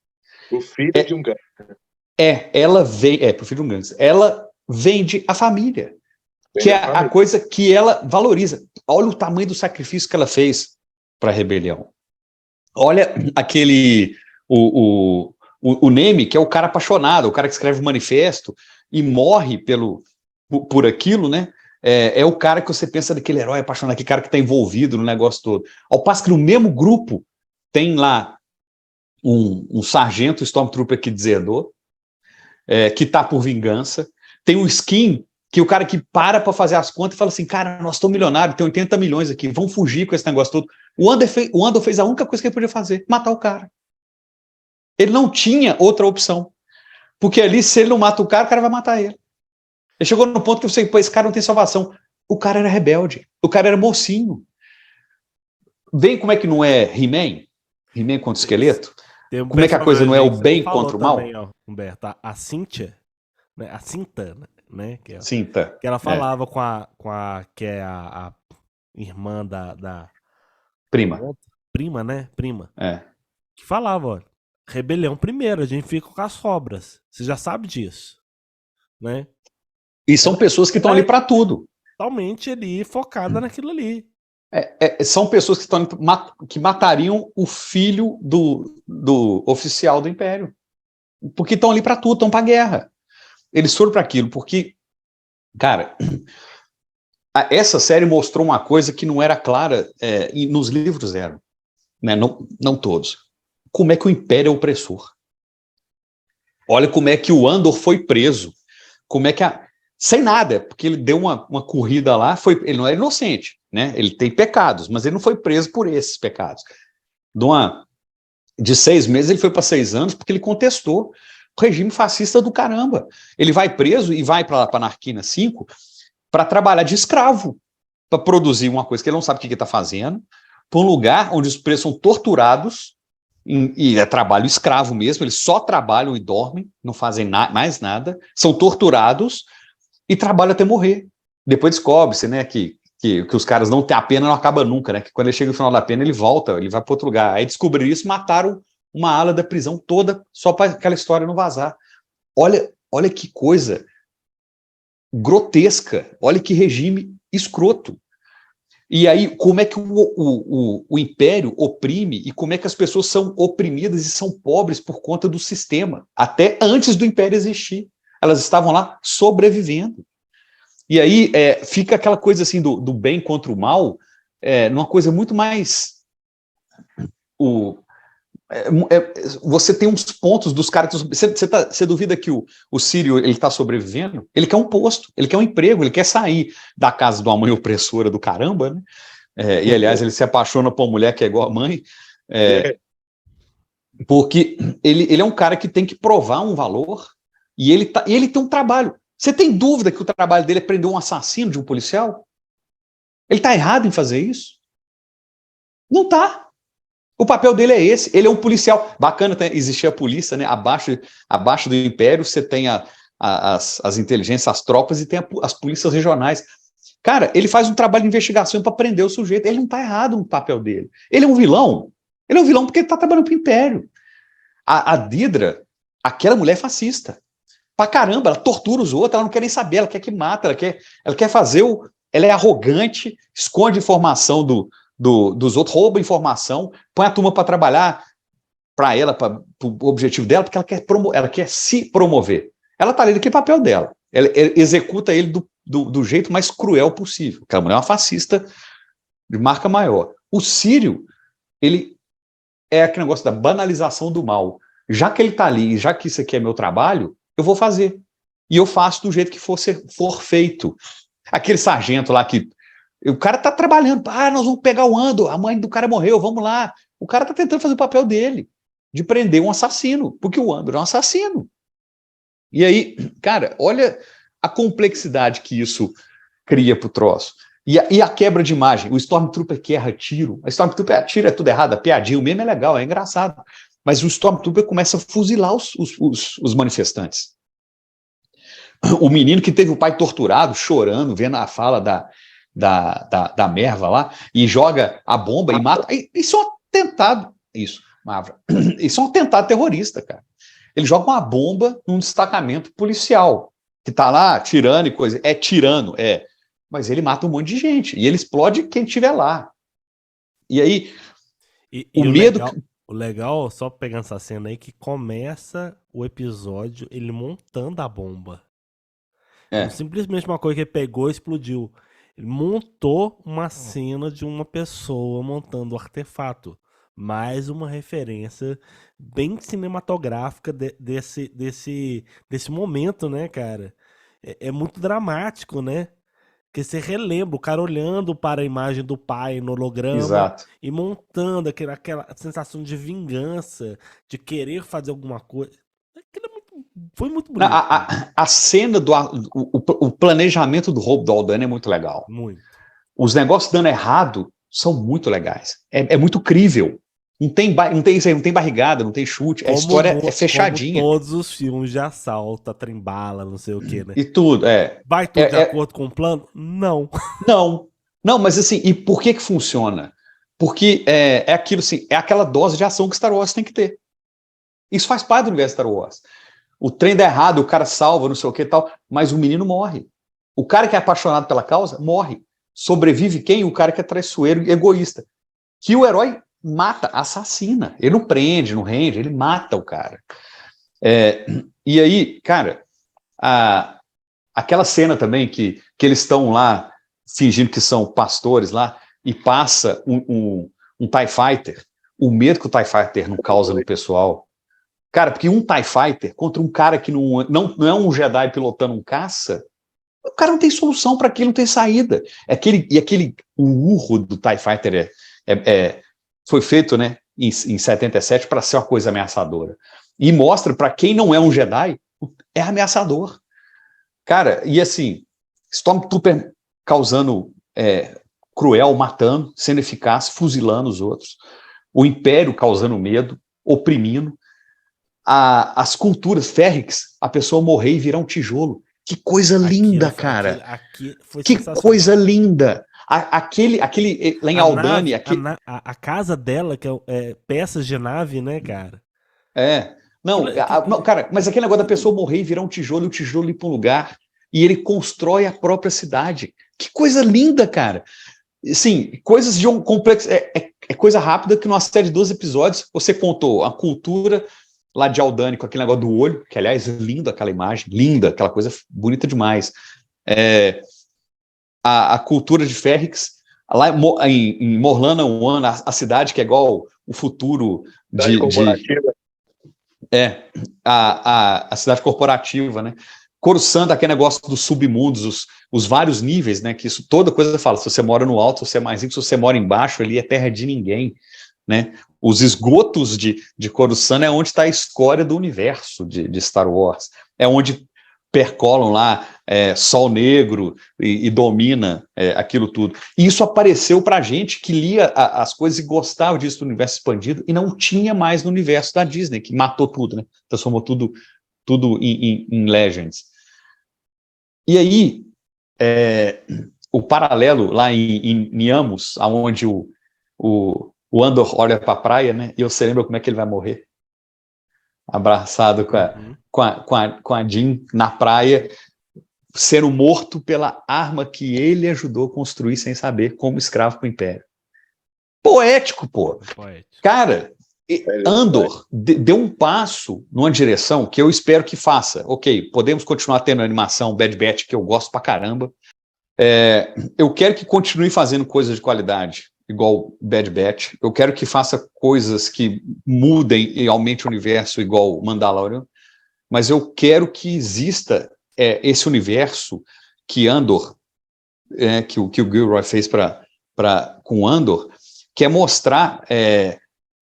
O filho de um gangster. Pro filho de um gangster. Ela vende a família, que é a coisa que ela valoriza. Olha o tamanho do sacrifício que ela fez para a rebelião. Olha o Neme, que é o cara apaixonado, o cara que escreve o manifesto e morre por aquilo, né? É o cara que você pensa daquele herói apaixonado, aquele cara que está envolvido no negócio todo. Ao passo que no mesmo grupo tem lá um sargento Stormtrooper que deserdou, que tá por vingança. Tem um Skin, que o cara que para fazer as contas e fala assim, cara, nós estamos milionários, tem 80 milhões aqui, vamos fugir com esse negócio todo. O Andor fez a única coisa que ele podia fazer, matar o cara. Ele não tinha outra opção. Porque ali, se ele não mata o cara vai matar ele. Ele chegou no ponto que você, pô, esse cara não tem salvação. O cara era rebelde, o cara era mocinho. Vem como é que não é He-Man? He-Man contra o esqueleto? Como é que a coisa não é o bem contra o mal? Também, ó, Humberto, a Cynthia, né, a Cinta, né? Cinta. Que ela falava com a que é a irmã da prima. Prima, né? Prima. É. Que falava, ó, rebelião primeiro, a gente fica com as sobras. Você já sabe disso, né? E são pessoas que estão ali para tudo. Totalmente ali, focada naquilo ali. São pessoas que matariam o filho do oficial do Império. Porque estão ali para tudo, estão para a guerra. Eles foram para aquilo, porque, cara, essa série mostrou uma coisa que não era clara, e nos livros eram, né? Não todos. Como é que o Império é opressor? Olha como é que o Andor foi preso. Como é que sem nada, porque ele deu uma corrida lá, ele não é inocente, né? Ele tem pecados, mas ele não foi preso por esses pecados. De 6 meses, ele foi para 6 anos porque ele contestou o regime fascista do caramba. Ele vai preso e vai para a Narquina 5 para trabalhar de escravo, para produzir uma coisa que ele não sabe o que ele está fazendo, para um lugar onde os presos são torturados, e é trabalho escravo mesmo, eles só trabalham e dormem, não fazem mais nada, são torturados e trabalham até morrer. Depois descobre-se, né, que os caras não têm a pena, não acaba nunca, né, que quando ele chega no final da pena, ele volta, ele vai para outro lugar. Aí descobriram isso, mataram uma ala da prisão toda, só para aquela história não vazar. Olha que coisa grotesca, olha que regime escroto. E aí, como é que o império oprime e como é que as pessoas são oprimidas e são pobres por conta do sistema, até antes do império existir. Elas estavam lá sobrevivendo. E aí fica aquela coisa assim do bem contra o mal, numa coisa muito mais... você tem uns pontos dos caras... Você duvida que o Sírio está sobrevivendo? Ele quer um posto, ele quer um emprego, ele quer sair da casa de uma mãe opressora do caramba, né? E, aliás, ele se apaixona por uma mulher que é igual a mãe, porque ele é um cara que tem que provar um valor e ele tem um trabalho. Você tem dúvida que o trabalho dele é prender um assassino de um policial? Ele está errado em fazer isso? Não está. O papel dele é esse, ele é um policial. Bacana existir a polícia, né? Abaixo do império você tem as inteligências, as tropas, e tem as polícias regionais. Cara, ele faz um trabalho de investigação para prender o sujeito, ele não está errado no papel dele. Ele é um vilão porque ele está trabalhando para o império. A Didra, aquela mulher é fascista. Pra caramba, ela tortura os outros, ela não quer nem saber, ela quer que mata, ela quer fazer ela é arrogante, esconde informação dos outros, rouba informação, põe a turma para trabalhar para ela, para o objetivo dela, porque ela quer se promover. Ela está ali naquele papel dela. Ela executa ele do jeito mais cruel possível. Aquela mulher é uma fascista de marca maior. O Sírio, ele é aquele negócio da banalização do mal. Já que ele está ali, já que isso aqui é meu trabalho, eu vou fazer. E eu faço do jeito que for feito. Aquele sargento lá que... O cara tá trabalhando. Nós vamos pegar o Andor, a mãe do cara morreu, vamos lá. O cara tá tentando fazer o papel dele, de prender um assassino, porque o Andor é um assassino. E aí, cara, olha a complexidade que isso cria pro troço. E a quebra de imagem. O Stormtrooper que erra tiro. A Stormtrooper atira, é tudo errado, a piadinha, o meme é legal, é engraçado. Mas o Stormtrooper começa a fuzilar os manifestantes. O menino que teve o pai torturado, chorando, vendo a fala da Merva lá, e joga a bomba e mata. Isso é um atentado. Isso é um atentado terrorista, cara. Ele joga uma bomba num destacamento policial, que tá lá tirando e coisa. É tirano, mas ele mata um monte de gente, e ele explode quem estiver lá. E aí, o medo... O legal, só pegando essa cena aí, que começa o episódio ele montando a bomba. Não simplesmente uma coisa que ele pegou e explodiu. Ele montou uma cena de uma pessoa montando o artefato. Mais uma referência bem cinematográfica desse momento, né, cara? É muito dramático, né? Porque você relembra o cara olhando para a imagem do pai no holograma. Exato. E montando aquela sensação de vingança, de querer fazer alguma coisa. Foi muito bonito. A cena o planejamento do roubo do Aldana é muito legal. Muito. Os negócios dando errado são muito legais. É muito crível. Não tem barrigada, não tem chute. A história é fechadinha. Como todos os filmes de assalto, trem-bala, não sei o que, né? E tudo, Vai tudo de acordo com o plano? Não. Não, mas assim, e por que funciona? Porque é aquilo assim, é aquela dose de ação que Star Wars tem que ter. Isso faz parte do universo Star Wars. O trem dá errado, o cara salva, não sei o que e tal, mas o menino morre. O cara que é apaixonado pela causa, morre. Sobrevive quem? O cara que é traiçoeiro e egoísta. Que o herói mata, assassina. Ele não prende, não rende, ele mata o cara. E aí, cara, aquela cena também que eles estão lá fingindo que são pastores lá e passa um TIE Fighter, o medo que o TIE Fighter não causa no pessoal. Cara, porque um TIE Fighter contra um cara que não é um Jedi pilotando um caça, O cara não tem solução para aquilo, não tem saída. O urro do TIE Fighter foi feito, né, em 77 para ser uma coisa ameaçadora. E mostra para quem não é um Jedi, é ameaçador. Cara, e assim, Stormtrooper causando cruel, matando, sendo eficaz, fuzilando os outros. O Império causando medo, oprimindo. As culturas férricas, a pessoa morrer e virar um tijolo. Que coisa linda, cara. Aqui foi que sensacional. Coisa linda. Aquele lá em Aldani... A casa dela, que é peças de nave, né, cara? Não, cara, mas aquele negócio da pessoa morrer e virar um tijolo e o tijolo ir para um lugar e ele constrói a própria cidade. Que coisa linda, cara. Sim, coisas de um complexo. É coisa rápida que numa série de 12 episódios você contou a cultura lá de Aldani com aquele negócio do olho, que aliás é lindo aquela imagem, linda, aquela coisa bonita demais. A cultura de Ferrix, lá em Morlana One, a cidade que é igual o futuro a cidade corporativa, né? Coruscant, aquele negócio dos submundos, os vários níveis, né? Que isso toda coisa fala. Se você mora no alto, você é mais rico. Se você mora embaixo, ali é terra de ninguém, né? Os esgotos de Coruscant é onde está a escória do universo de Star Wars. É onde percolam lá Sol Negro e domina aquilo tudo. E isso apareceu para a gente que lia as coisas e gostava disso do universo expandido e não tinha mais no universo da Disney, que matou tudo, né? Transformou tudo em Legends. E aí, o paralelo lá em Niamos, onde o Andor olha para a praia, né? E você lembra como é que ele vai morrer? Abraçado com a Jean na praia, sendo morto pela arma que ele ajudou a construir sem saber, como escravo para o Império. Poético, pô. Cara, Andor deu um passo numa direção que eu espero que faça. Ok, podemos continuar tendo a animação Bad Batch, que eu gosto pra caramba. Eu quero que continue fazendo coisas de qualidade, igual Bad Batch. Eu quero que faça coisas que mudem e aumente o universo, igual Mandalorian. Mas eu quero que exista esse universo que Andor, que o Gilroy fez com Andor, que é mostrar...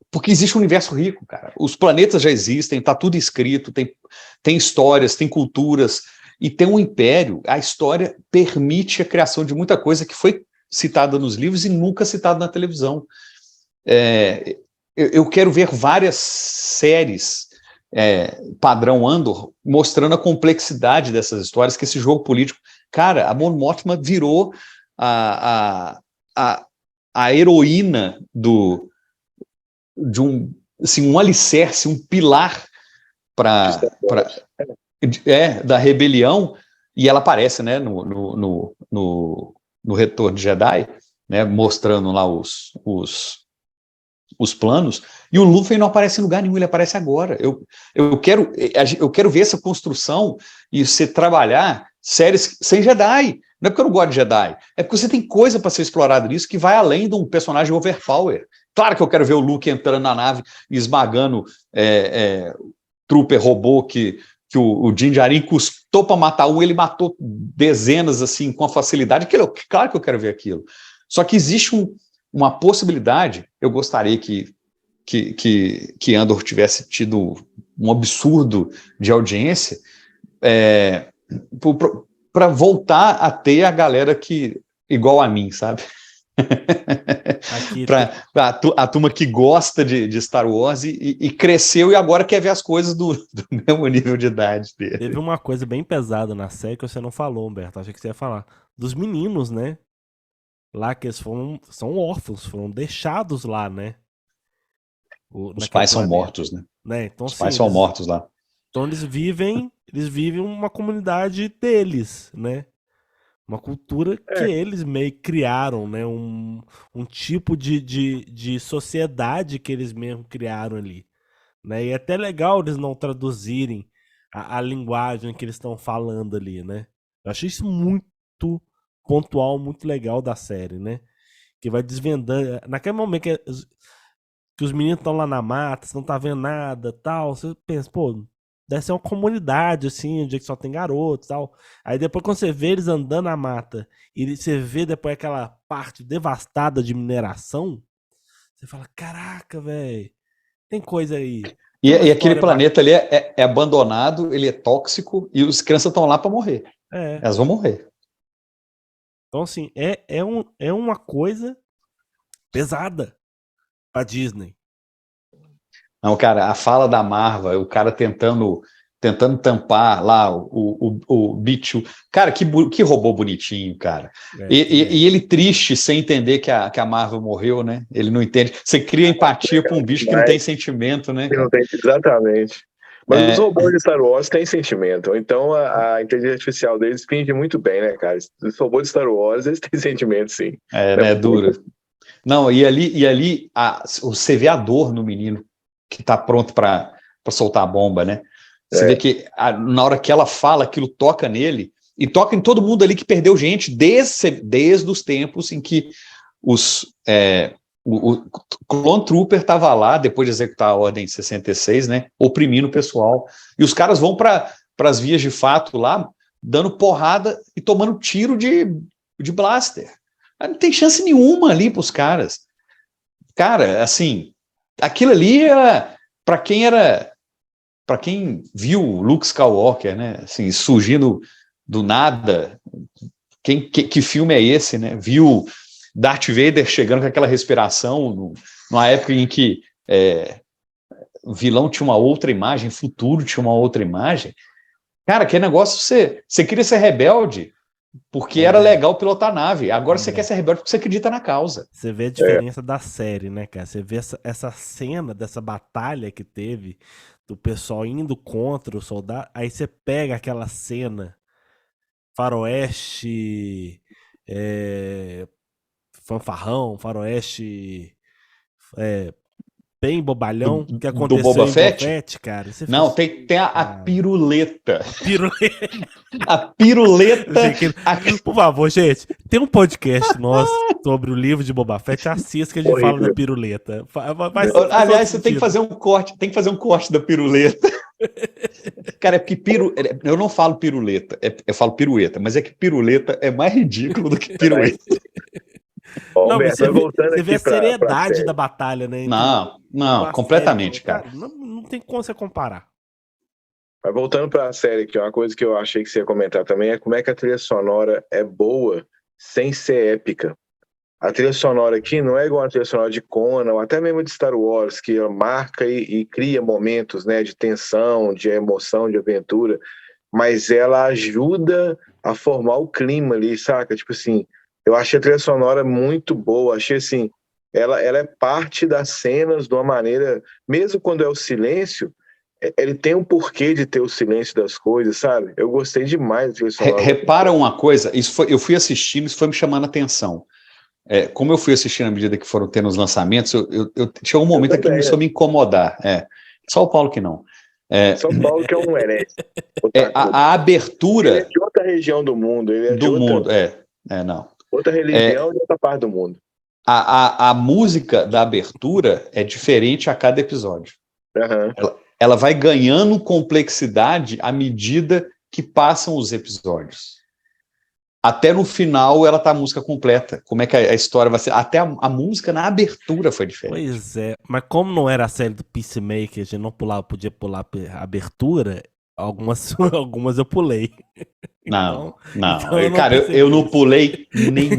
porque existe um universo rico, cara. Os planetas já existem, tá tudo escrito, tem histórias, tem culturas, e tem um império. A história permite a criação de muita coisa que foi citada nos livros e nunca citada na televisão. Eu quero ver várias séries padrão Andor mostrando a complexidade dessas histórias, que esse jogo político... Cara, a Mon Mothma virou a heroína de um alicerce, um pilar da rebelião, e ela aparece, né, no Retorno de Jedi, né, mostrando lá os planos, e o Luffy não aparece em lugar nenhum, ele aparece agora. Eu quero ver essa construção e você trabalhar séries sem Jedi. Não é porque eu não gosto de Jedi, é porque você tem coisa para ser explorada nisso que vai além de um personagem overpower. Claro que eu quero ver o Luke entrando na nave e esmagando trooper robô que o Din Djarin custou para matar um, ele matou dezenas assim com a facilidade. Claro que eu quero ver aquilo. Só que existe uma possibilidade. Eu gostaria que Andor tivesse tido um absurdo de audiência para voltar a ter a galera que igual a mim, sabe? A turma que gosta de Star Wars e cresceu e agora quer ver as coisas do mesmo nível de idade dele. Teve uma coisa bem pesada na série que você não falou, Humberto. Achei que você ia falar. Dos meninos, né? Lá que eles são órfãos, foram deixados lá, né? Os pais são mortos, né? Então, os pais são mortos lá. Então eles vivem uma comunidade deles, né? Uma cultura que eles meio criaram, né? Um tipo de sociedade que eles mesmo criaram ali. Né? E é até legal eles não traduzirem a linguagem que eles estão falando ali, né? Eu achei isso muito pontual, muito legal da série, né? Que vai desvendando. Naquele momento que os meninos estão lá na mata, você não tá vendo nada, tal, você pensa, pô, deve ser uma comunidade, assim, onde só tem garotos e tal. Aí depois quando você vê eles andando na mata, e você vê depois aquela parte devastada de mineração, você fala, caraca, velho, tem coisa aí. E, Tem uma e aquele história planeta ali é abandonado, ele é tóxico, e os crianças estão lá para morrer. É. Elas vão morrer. Então, assim, é uma coisa pesada pra Disney. Não, cara, a fala da Marva, o cara tentando tampar lá o bicho. Cara, que robô bonitinho, cara. E ele triste sem entender que a Marva morreu, né? Ele não entende. Você cria empatia com um bicho que não tem sentimento, né, cara? Não tem, exatamente. Mas os robôs de Star Wars têm sentimento. Então a inteligência artificial deles finge muito bem, né, cara? Os robôs de Star Wars, eles têm sentimento, sim. Né, dura. Não, e ali você vê a dor no menino que tá pronto para soltar a bomba, né? Você vê que na hora que ela fala, aquilo toca nele, e toca em todo mundo ali que perdeu gente desde os tempos em que o Clone Trooper estava lá, depois de executar a Ordem 66, né, oprimindo o pessoal. E os caras vão para as vias de fato lá, dando porrada e tomando tiro de blaster. Não tem chance nenhuma ali para os caras. Cara, assim, aquilo ali para quem viu Luke Skywalker, né, assim, surgindo do nada, que filme é esse, né? Viu Darth Vader chegando com aquela respiração numa época em que o vilão tinha uma outra imagem, futuro tinha uma outra imagem. Cara, que negócio, você queria ser rebelde porque era legal pilotar a nave. Agora você quer ser rebelde porque você acredita na causa. Você vê a diferença da série, né, cara? Você vê essa cena dessa batalha que teve do pessoal indo contra o soldado. Aí você pega aquela cena faroeste, fanfarrão, faroeste, bem bobalhão, que aconteceu do Boba em Fett? Boba Fett, cara. Você Não, fez... tem a piruleta. Piruleta. A piruleta. Por favor, gente, tem um podcast nosso sobre o livro de Boba Fett, assista que a gente fala da piruleta. Aliás, você tem que fazer um corte da piruleta. Cara, é porque eu não falo piruleta, eu falo pirueta, mas é que piruleta é mais ridículo do que pirueta. Não, você vê a seriedade da batalha, né? Não, completamente, cara. Não tem como você comparar. Mas voltando para a série, que é uma coisa que eu achei que você ia comentar também, é como é que a trilha sonora é boa sem ser épica. A trilha sonora aqui não é igual a trilha sonora de Conan, ou até mesmo de Star Wars, que marca e cria momentos, né, de tensão, de emoção, de aventura, mas ela ajuda a formar o clima ali, saca? Tipo assim, eu achei a trilha sonora muito boa, achei assim, ela é parte das cenas de uma maneira, mesmo quando é o silêncio, ele tem um porquê de ter o silêncio das coisas, sabe? Eu gostei demais da trilha sonora. Repara uma coisa, eu fui assistindo, isso foi me chamando a atenção. Como eu fui assistindo à medida que foram tendo os lançamentos, eu tinha um momento que começou a me incomodar. Só o Paulo que não. São Paulo que é um herege. A abertura... Ele é de outra região do mundo. Ele é do mundo, não. Outra religião de outra parte do mundo. A música da abertura é diferente a cada episódio. Uhum. Ela vai ganhando complexidade à medida que passam os episódios. Até no final ela tá a música completa. Como é que a história vai ser? Até a música na abertura foi diferente. Pois é, mas como não era a série do Peacemaker, a gente não podia pular a abertura, algumas eu pulei. Não. Cara, eu não pulei nem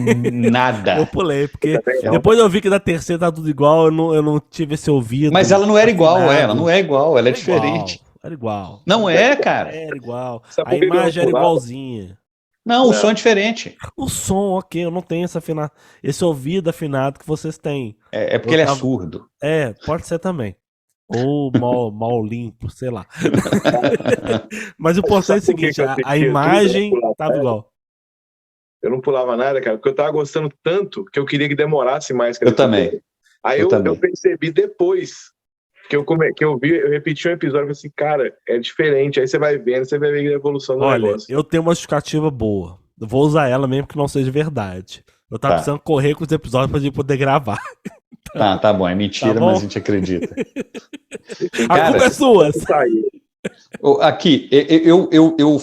nada. Eu pulei, porque depois eu vi que da terceira tá tudo igual, eu não tive esse ouvido. Mas ela não era igual, ela não é igual, ela é diferente. Era igual. Não cara. Era igual. Sabe a imagem era igualzinha. Não, o som é diferente. O som, ok, eu não tenho esse ouvido afinado que vocês têm. É porque ele é surdo. Pode ser também. Ou mal limpo, sei lá. Mas o importante é o seguinte, a imagem tava igual. Eu não pulava nada, cara, porque eu tava gostando tanto que eu queria que demorasse mais. Eu também. Aí eu percebi depois que eu repeti um episódio e falei assim, cara, é diferente. Aí você vai vendo, você vai ver a evolução do negócio. Eu tenho uma justificativa boa. Eu vou usar ela mesmo que não seja verdade. Eu tava precisando correr com os episódios pra gente poder gravar. Tá bom, é mentira, mas a gente acredita. A culpa é sua. Aqui, eu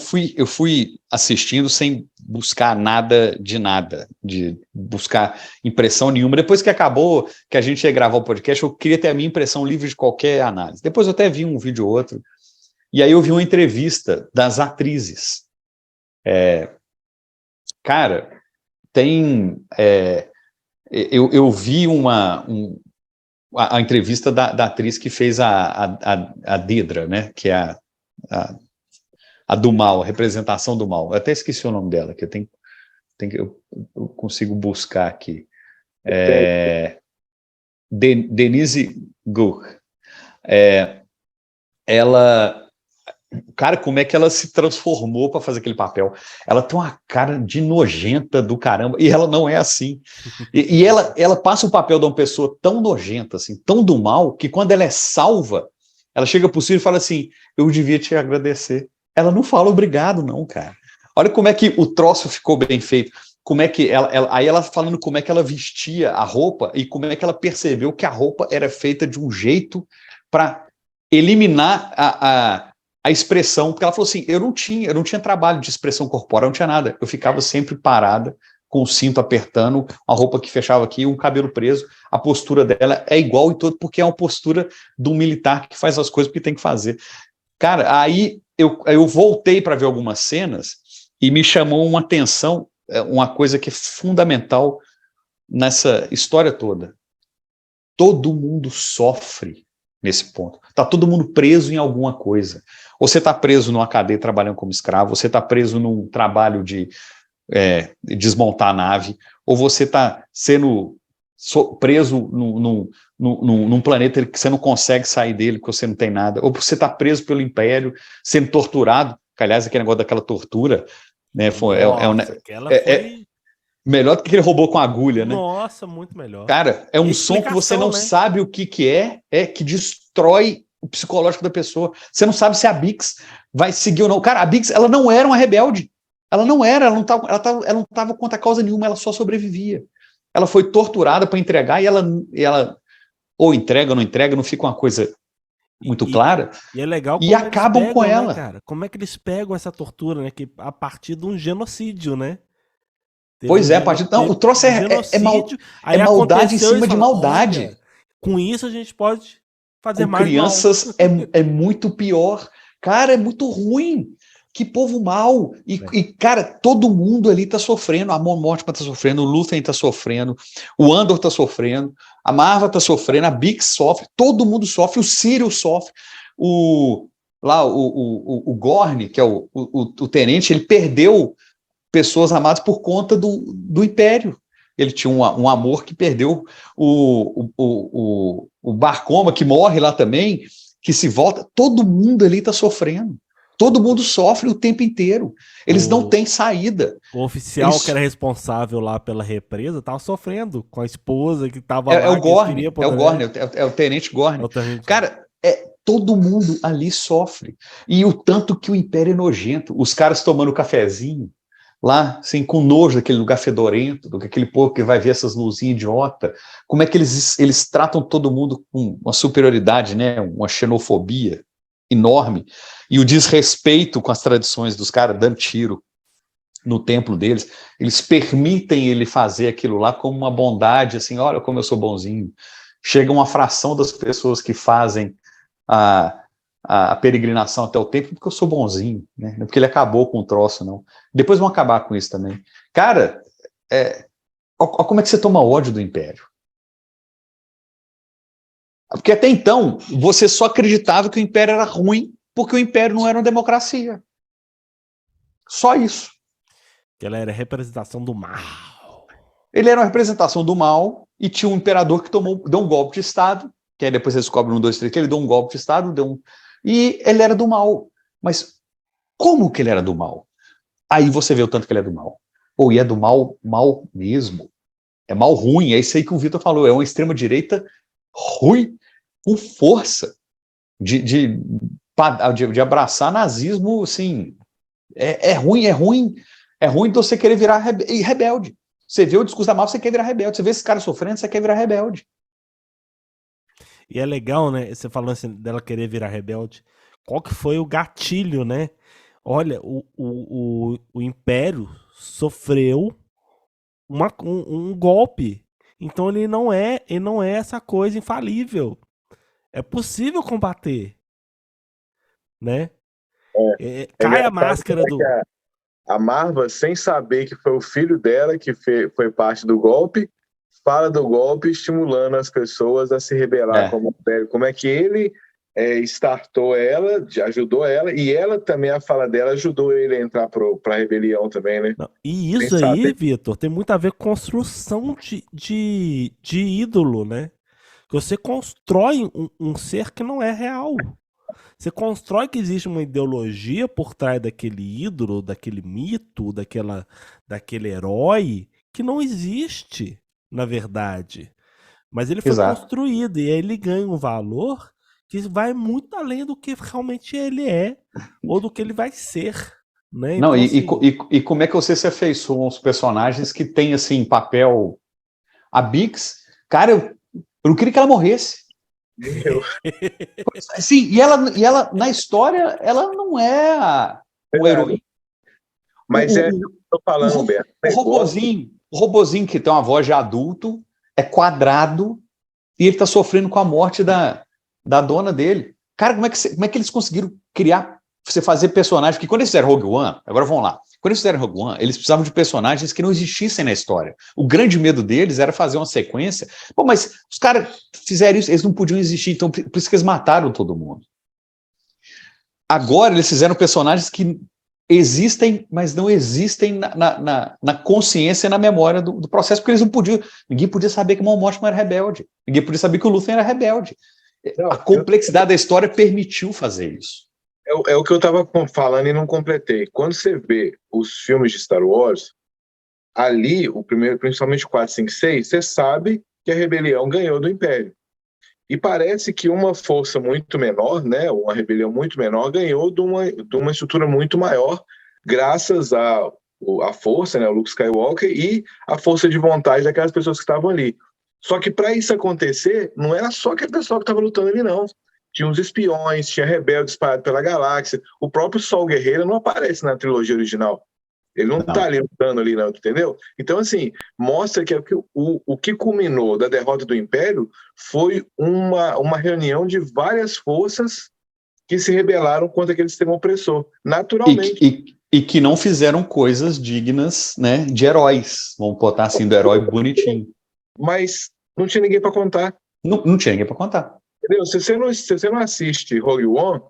fui assistindo sem buscar nada, de buscar impressão nenhuma. Depois que acabou, que a gente ia gravar o podcast, eu queria ter a minha impressão livre de qualquer análise. Depois eu até vi um vídeo ou outro, e aí eu vi uma entrevista das atrizes. Cara, tem... eu vi a entrevista da atriz que fez a Dedra, né? Que é a do mal, a representação do mal. Eu até esqueci o nome dela, que eu consigo buscar aqui. Denise Gough. Ela... Cara, como é que ela se transformou para fazer aquele papel? Ela tem uma cara de nojenta do caramba, e ela não é assim. E ela passa o papel de uma pessoa tão nojenta, assim, tão do mal, que quando ela é salva, ela chega por cima e fala assim, eu devia te agradecer. Ela não fala obrigado, não, cara. Olha como é que o troço ficou bem feito. Como é que aí ela falando como é que ela vestia a roupa e como é que ela percebeu que a roupa era feita de um jeito para eliminar a expressão, porque ela falou assim, eu não tinha trabalho de expressão corporal, não tinha nada, eu ficava sempre parada, com o cinto apertando, a roupa que fechava aqui, um cabelo preso, a postura dela é igual em todo, porque é uma postura de um militar que faz as coisas porque tem que fazer. Cara, aí eu voltei para ver algumas cenas e me chamou uma atenção, uma coisa que é fundamental nessa história toda. Todo mundo sofre nesse ponto. Está todo mundo preso em alguma coisa. Ou você está preso numa cadeia trabalhando como escravo, você está preso num trabalho de desmontar a nave, ou você está sendo preso num planeta que você não consegue sair dele, porque você não tem nada, ou você está preso pelo Império, sendo torturado, que aliás aquele negócio daquela tortura, né, foi melhor do que aquele robô com agulha, né? Nossa, muito melhor. Cara, é um som que você não sabe o que que destrói o psicológico da pessoa. Você não sabe se a Bix vai seguir ou não. Cara, a Bix, ela não era uma rebelde. Ela não não estava contra causa nenhuma, ela só sobrevivia. Ela foi torturada para entregar e ela ou entrega ou não entrega, não fica uma coisa muito clara. E é legal e acabam com ela. Né, cara? Como é que eles pegam essa tortura, né? Que a partir de um genocídio, né? Pois é, a partir o troço é maldade em cima de maldade. Com isso a gente pode fazer com mais crianças mal. é muito pior. Cara, é muito ruim. Que povo mau. E cara, todo mundo ali tá sofrendo. A Mon Mothma tá sofrendo, o Lúthien tá sofrendo, o Andor tá sofrendo, a Marva tá sofrendo, a Bix sofre, todo mundo sofre, o Sirius sofre. O Gorn, que é o tenente, ele perdeu pessoas amadas por conta do Império. Ele tinha um amor que perdeu. O Barcoma, que morre lá também, que se volta, todo mundo ali está sofrendo. Todo mundo sofre o tempo inteiro. Eles não têm saída. O oficial que era responsável lá pela represa estava sofrendo com a esposa que estava lá. É o Gorn, é o tenente Gorn. Cara, todo mundo ali sofre. E o tanto que o Império é nojento. Os caras tomando cafezinho lá, assim, com nojo daquele lugar fedorento, daquele povo que vai ver essas luzinhas idiota, como é que eles tratam todo mundo com uma superioridade, né, uma xenofobia enorme, e o desrespeito com as tradições dos caras, dando tiro no templo deles, eles permitem ele fazer aquilo lá como uma bondade, assim, olha como eu sou bonzinho. Chega uma fração das pessoas que fazem a peregrinação até o templo porque eu sou bonzinho, né? Não porque ele acabou com o troço, não. Depois vão acabar com isso também. Cara, como é que você toma ódio do Império? Porque até então, você só acreditava que o Império era ruim porque o Império não era uma democracia. Só isso. Ela era a representação do mal. Ele era uma representação do mal e tinha um imperador que deu um golpe de Estado, que aí depois você descobre no 2, 3 que ele deu um golpe de Estado, e ele era do mal. Mas como que ele era do mal? Aí você vê o tanto que ele é do mal. E é do mal mesmo. É mal ruim, é isso aí que o Vitor falou, é uma extrema-direita ruim, com força, de abraçar nazismo, assim, é ruim de você querer virar rebelde. Você vê o discurso da Marvel, você quer virar rebelde. Você vê esses caras sofrendo, você quer virar rebelde. E é legal, né, você falando assim, dela querer virar rebelde, qual que foi o gatilho, né? Olha, o Império sofreu um golpe. Então ele não é essa coisa infalível. É possível combater, né? É Cai a engraçado máscara que do. a Marva, sem saber que foi o filho dela que foi parte do golpe, fala do golpe estimulando as pessoas a se rebelar É, como Império. Como é que ele startou ela, ajudou ela, e ela também, a fala dela, ajudou ele a entrar para a rebelião também, né? Não, e Sem isso aí, saber. Vitor, tem muito a ver com construção de ídolo, né? Que você constrói um ser que não é real. Você constrói que existe uma ideologia por trás daquele ídolo, daquele mito, daquele herói, que não existe, na verdade. Mas ele foi exato. construído e aí ele ganha um valor que vai muito além do que realmente ele é ou do que ele vai ser, né? Não, Então, assim, e como é que você se afeiçoa aos personagens que têm, assim, papel... A Bix, cara, eu não queria que ela morresse. Eu, Sim, e ela, na história, ela não é uma heroína. mas é o O, que o, eu tô o, falando, ro- Humberto. O o negócio robozinho que tem uma voz de adulto, é quadrado, e ele tá sofrendo com a morte da dona dele. Cara, como é que eles conseguiram criar, você fazer personagens? Porque quando eles fizeram Rogue One, agora vamos lá, quando eles fizeram Rogue One, eles precisavam de personagens que não existissem na história. O grande medo deles era fazer uma sequência. Pô, mas os caras fizeram isso, eles não podiam existir, então por isso que eles mataram todo mundo. Agora eles fizeram personagens que existem, mas não existem na consciência e na memória do processo, porque eles não podiam. Ninguém podia saber que o Mon Mothma era rebelde. Ninguém podia saber que o Lúthien era rebelde. A não, complexidade da história permitiu fazer isso. é o que eu estava falando e não completei. Quando você vê os filmes de Star Wars, ali, o primeiro, principalmente 4, 5, 6, você sabe que a rebelião ganhou do Império. E parece que uma força muito menor, né, uma rebelião muito menor, ganhou de uma estrutura muito maior, graças à força, né, o Luke Skywalker, e a força de vontade daquelas pessoas que estavam ali. Só que para isso acontecer, não era só aquele pessoal que estava lutando ali, não. Tinha uns espiões, tinha rebeldes espalhados pela galáxia. O próprio Sol Guerreiro não aparece na trilogia original. Ele não está Não. ali lutando ali, não, entendeu? Então, assim, mostra que o que culminou da derrota do Império foi uma reunião de várias forças que se rebelaram contra aquele sistema opressor, E, naturalmente. e que não fizeram coisas dignas, né, de heróis. Vamos botar assim, do herói bonitinho. Mas não tinha ninguém para contar, Não, não tinha ninguém para contar. entendeu? Se você não assiste Rogue One,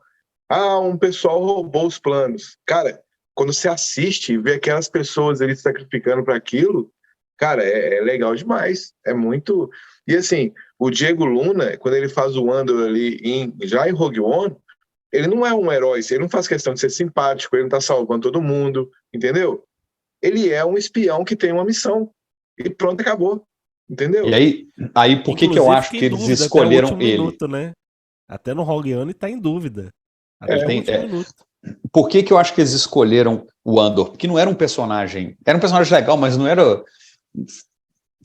um pessoal roubou os planos. Cara, quando você assiste e vê aquelas pessoas ali se sacrificando para aquilo, cara, é legal demais. É muito. E assim, o Diego Luna, quando ele faz o Andor ali já em Rogue One, ele não é um herói, ele não faz questão de ser simpático, ele não tá salvando todo mundo, entendeu? Ele é um espião que tem uma missão. E pronto, acabou. E Entendeu? aí por que eu inclusive acho fiquei que em eles dúvida até o escolheram último ele? minuto, né? Até no Rogue One tá em dúvida. Ele Até o tem, último minuto. por que eu acho que eles escolheram o Andor? Porque não era um personagem. Era um personagem legal, mas não era.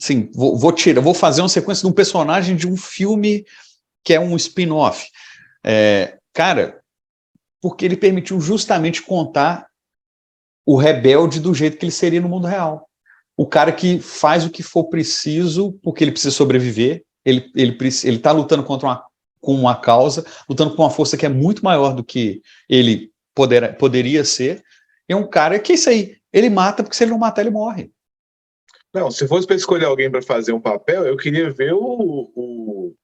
Assim, vou fazer uma sequência de um personagem de um filme que é um spin-off. Cara, porque ele permitiu justamente contar o rebelde do jeito que ele seria no mundo real. O cara que faz o que for preciso, porque ele precisa sobreviver, ele está lutando com uma causa, lutando com uma força que é muito maior do que ele poderia ser. É um cara que é isso aí, ele mata, porque se ele não matar, ele morre. Não, se fosse para escolher alguém para fazer um papel, eu queria ver o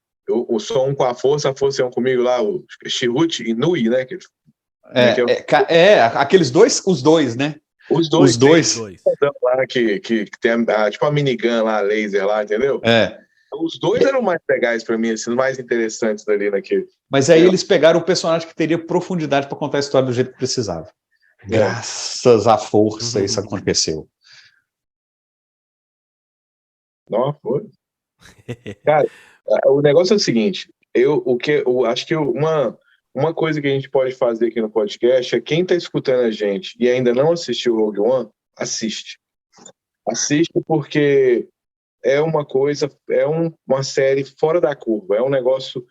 som com a força é um comigo lá, o Chirrut e Nui, né? Né, Aqueles dois, os dois, né? os Os dois tem Os dois. dois. lá que tem tipo a minigun lá, a laser lá, entendeu? É, Os dois eram mais legais para mim, assim, os mais interessantes dali naquele. mas aí eles pegaram o personagem que teria profundidade para contar a história do jeito que precisava. Graças à força, isso aconteceu. Não, foi. Cara, o negócio é o seguinte, eu acho que uma coisa que a gente pode fazer aqui no podcast é quem está escutando a gente e ainda não assistiu o Rogue One, assiste. Assiste porque é uma coisa, uma série fora da curva, é um negócio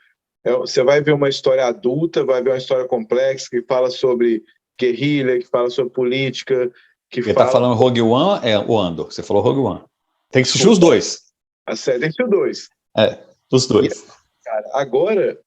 Você vai ver uma história adulta, vai ver uma história complexa que fala sobre guerrilha, que fala sobre política, que Ele tá fala... falando Rogue One, o Andor. Você falou Rogue One. Tem que assistir os dois. A série tem que ser o 2. Os dois. Cara, agora,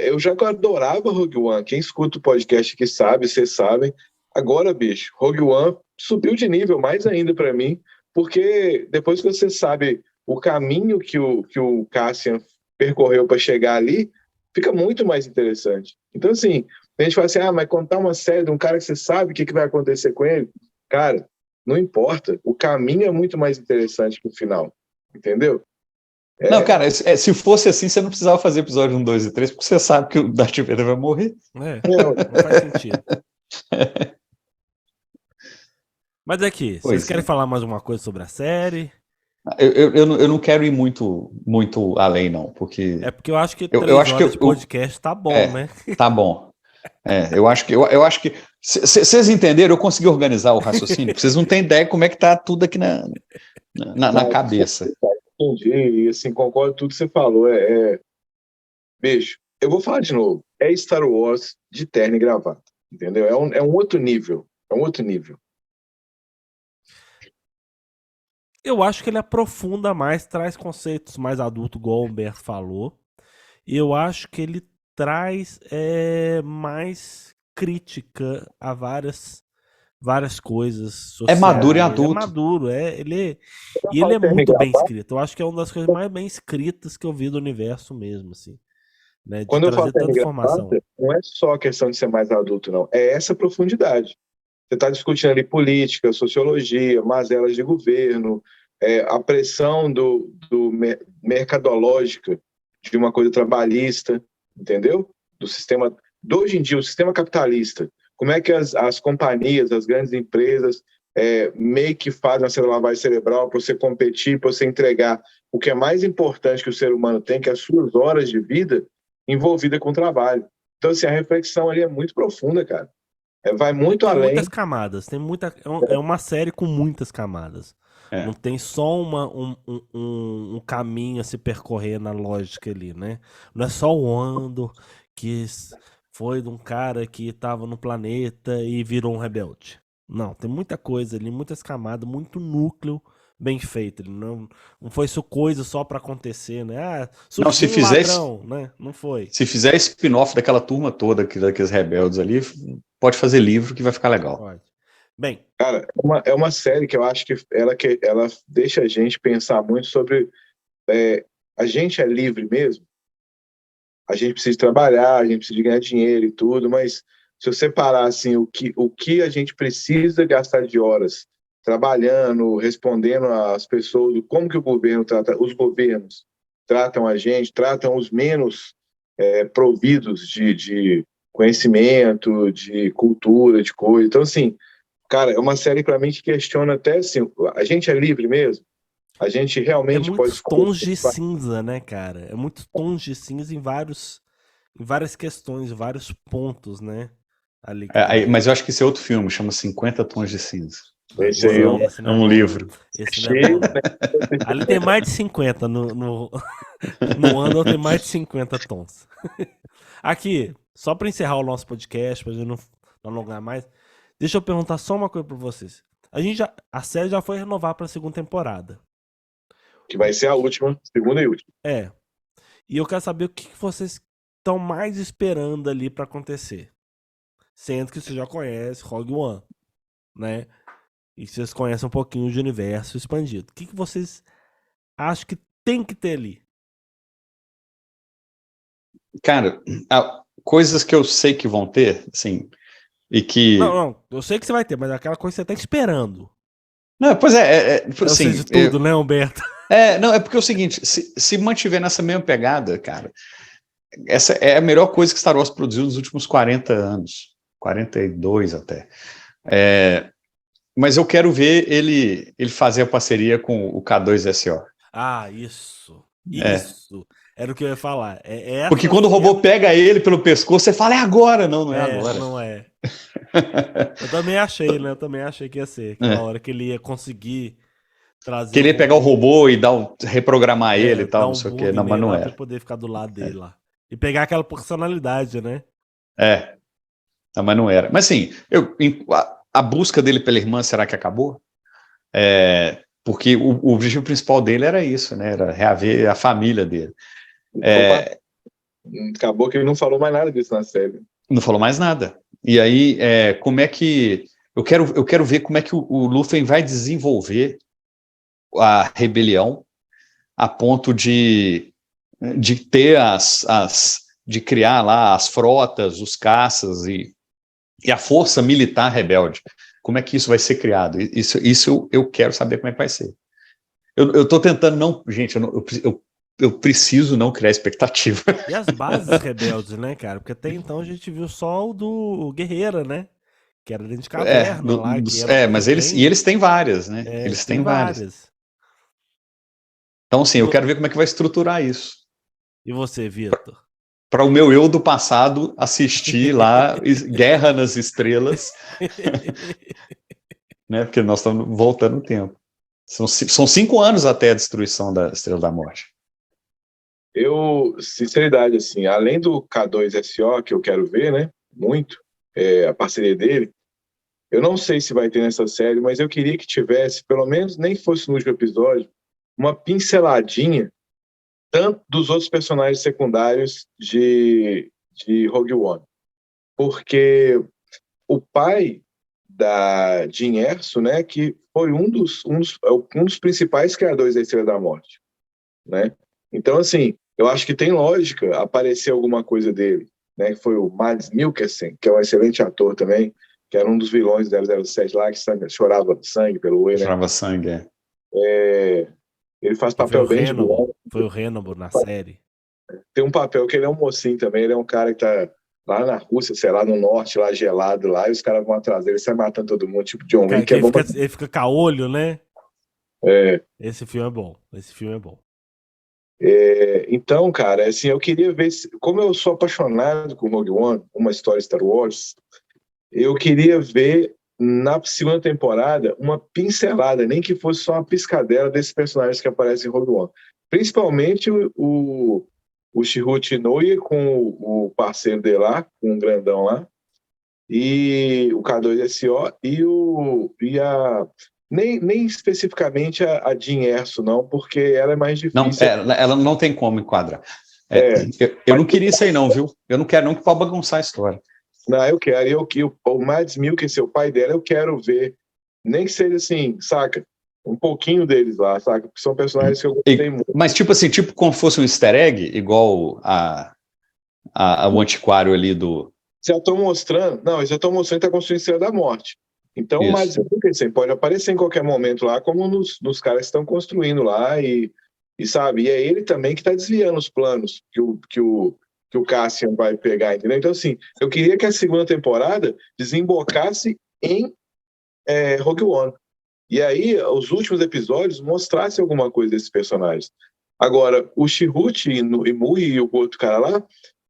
eu já adorava Rogue One. Quem escuta o podcast aqui sabe, vocês sabem. Agora, bicho, Rogue One subiu de nível mais ainda pra mim, porque depois que você sabe o caminho que o Cassian percorreu para chegar ali, fica muito mais interessante. Então, assim, a gente fala assim, mas contar uma série de um cara que você sabe o que vai acontecer com ele, cara, não importa. O caminho é muito mais interessante que o final, entendeu? Não, cara, se fosse assim, você não precisava fazer episódio 1, 2 e 3, porque você sabe que o Darth Vader vai morrer. Não faz sentido. Mas aqui, vocês querem falar mais alguma coisa sobre a série? Eu não quero ir muito além, não, porque... É porque eu acho que 3 horas de podcast tá bom, né? Tá bom. Eu acho que vocês entenderam, eu consegui organizar o raciocínio, vocês não têm ideia como é que tá tudo aqui na cabeça. Entendi, e assim, concordo com tudo que você falou. Bicho, eu vou falar de novo. É Star Wars de terno e gravata, entendeu? É um outro nível. É um outro nível. Eu acho que ele aprofunda mais, traz conceitos mais adultos, igual o Humberto falou. E eu acho que ele traz mais crítica a várias coisas sociais. É maduro e adulto. É maduro, ele é muito bem escrito. Eu acho que é uma das coisas mais bem escritas que eu vi do universo mesmo, assim. Né, de quando eu falo tanta informação. Não é só a questão de ser mais adulto, não. É essa profundidade. Você está discutindo ali política, sociologia, mazelas de governo, a pressão mercadológica de uma coisa trabalhista, entendeu? Do sistema, hoje em dia, o sistema capitalista. Como é que as companhias, as grandes empresas, meio que fazem essa lavagem cerebral para você competir, para você entregar o que é mais importante que o ser humano tem, que é as suas horas de vida envolvida com o trabalho. Então, assim, a reflexão ali é muito profunda, cara. Vai muito além. Tem muitas camadas. É uma série com muitas camadas. Não tem só um caminho a se percorrer na lógica ali, né? Não é só o Andor que foi de um cara que estava no planeta e virou um rebelde. Não, tem muita coisa ali, muitas camadas, muito núcleo bem feito. Não foi isso coisa só para acontecer, né? Não, se fizer ladrão, né? Não foi. Se fizer spin-off daquela turma toda, daqueles rebeldes ali, pode fazer livro que vai ficar legal. Pode. Bem, cara, é uma série que eu acho que ela deixa a gente pensar muito sobre a gente é livre mesmo. A gente precisa trabalhar, a gente precisa ganhar dinheiro e tudo, mas se você parar assim, o que a gente precisa gastar de horas trabalhando, respondendo às pessoas, como que o governo trata, os governos tratam a gente, tratam os menos providos de conhecimento, de cultura, de coisa. Então, assim, cara, é uma série para mim que questiona até assim, a gente é livre mesmo? A gente realmente pode... muitos tons de cinza, né, cara? É muitos tons de cinza em várias questões, vários pontos, né? Ali mas eu acho que esse é outro filme, chama 50 Tons de Cinza. Esse aí é um livro. Esse não é bom. Ali tem mais de 50. No Andor tem mais de 50 tons. Aqui, só para encerrar o nosso podcast, pra gente não alongar mais, deixa eu perguntar só uma coisa para vocês. A série já foi renovada para a segunda temporada. Que vai ser a última, segunda e última. E eu quero saber o que vocês estão mais esperando ali para acontecer. Sendo que você já conhece Rogue One, né? E vocês conhecem um pouquinho de universo expandido. O que vocês acham que tem que ter ali? Cara, coisas que eu sei que vão ter, assim, e que... Não, eu sei que você vai ter, mas aquela coisa que você tá esperando. Não, pois assim, de tudo, né, Humberto? Não, é porque é o seguinte, se mantiver nessa mesma pegada, cara, essa é a melhor coisa que Star Wars produziu nos últimos 40 anos, 42 até. Mas eu quero ver ele fazer a parceria com o K2SO. Isso. Era o que eu ia falar. Porque quando o robô pega ele pelo pescoço, você fala, é agora. Não é agora. Não é. Eu também achei, né? Eu também achei que ia ser. Aquela hora que ele ia conseguir trazer... Que ele ia pegar o robô e reprogramar ele e tal, não sei o quê. Não, mas não era. Pra poder ficar do lado dele lá. E pegar aquela personalidade, né? Não, mas não era. Mas assim, a busca dele pela irmã, será que acabou? Porque o objetivo principal dele era isso, né? Era reaver a família dele. Acabou que ele não falou mais nada disso na série. Não falou mais nada. E aí, como é que... Eu quero ver como é que o Luffy vai desenvolver a rebelião a ponto de ter de criar lá as frotas, os caças e a força militar rebelde. Como é que isso vai ser criado? Isso eu quero saber como é que vai ser. Eu estou tentando não... Gente, eu preciso não criar expectativa. E as bases rebeldes, né, cara? Porque até então a gente viu só o do Guerreira, né? Que era dentro de caverna lá, que era uma mas coisa eles têm várias, né? eles Têm têm várias. Então, assim, eu quero ver como é que vai estruturar isso. E você, Vitor? Para o meu eu do passado assistir lá Guerra nas Estrelas, né? Porque nós estamos voltando no tempo. São 5 anos até a destruição da Estrela da Morte. Sinceridade, assim, além do K2SO, que eu quero ver, né? Muito, a parceria dele, eu não sei se vai ter nessa série, mas eu queria que tivesse, pelo menos, nem fosse no último episódio, uma pinceladinha tanto dos outros personagens secundários de Rogue One. Porque o pai da Jyn Erso, né, que foi um dos principais criadores da Estrela da Morte, né? Então, assim, eu acho que tem lógica aparecer alguma coisa dele, né, que foi o Mads Mikkelsen, que é um excelente ator também, que era um dos vilões do 007 lá, que chorava sangue pelo Wei, né? Chorava sangue, Ele faz papel bem de vilão. Foi o Hannibal na série. Tem um papel que ele é um mocinho também, ele é um cara que tá lá na Rússia, sei lá, no norte, lá gelado, lá, e os caras vão atrás dele, sai matando todo mundo, tipo John Wick, ele fica caolho, né? Esse filme é bom, Então, cara, assim, eu queria ver, como eu sou apaixonado com Rogue One, uma história Star Wars, eu queria ver na segunda temporada uma pincelada, nem que fosse só uma piscadela desses personagens que aparecem em Rogue One. Principalmente o Chirrut Inoue com o parceiro dele lá, com o grandão lá, e o K2SO nem especificamente a Jyn Erso, não, porque ela é mais difícil. Não, ela não tem como enquadrar. Eu não queria isso aí não, viu? Eu não quero não que pode bagunçar a história. Não, eu quero. O Mads Mikkelsen, o pai dela, eu quero ver. Nem que seja assim, saca? Um pouquinho deles lá, saca? Porque são personagens que eu gostei muito. Mas tipo assim, tipo como fosse um easter egg, igual o antiquário ali do... Já estão mostrando... Não, eles já estão mostrando que está construindo a Estrela da Morte. Então o Mads Mikkelsen pode aparecer em qualquer momento lá, como nos caras que estão construindo lá, e sabe? E é ele também que está desviando os planos que o Cassian vai pegar, entendeu? Então, assim, eu queria que a segunda temporada desembocasse em Rogue One. E aí, os últimos episódios mostrassem alguma coisa desses personagens. Agora, o Chirrut e Mui e o outro cara lá,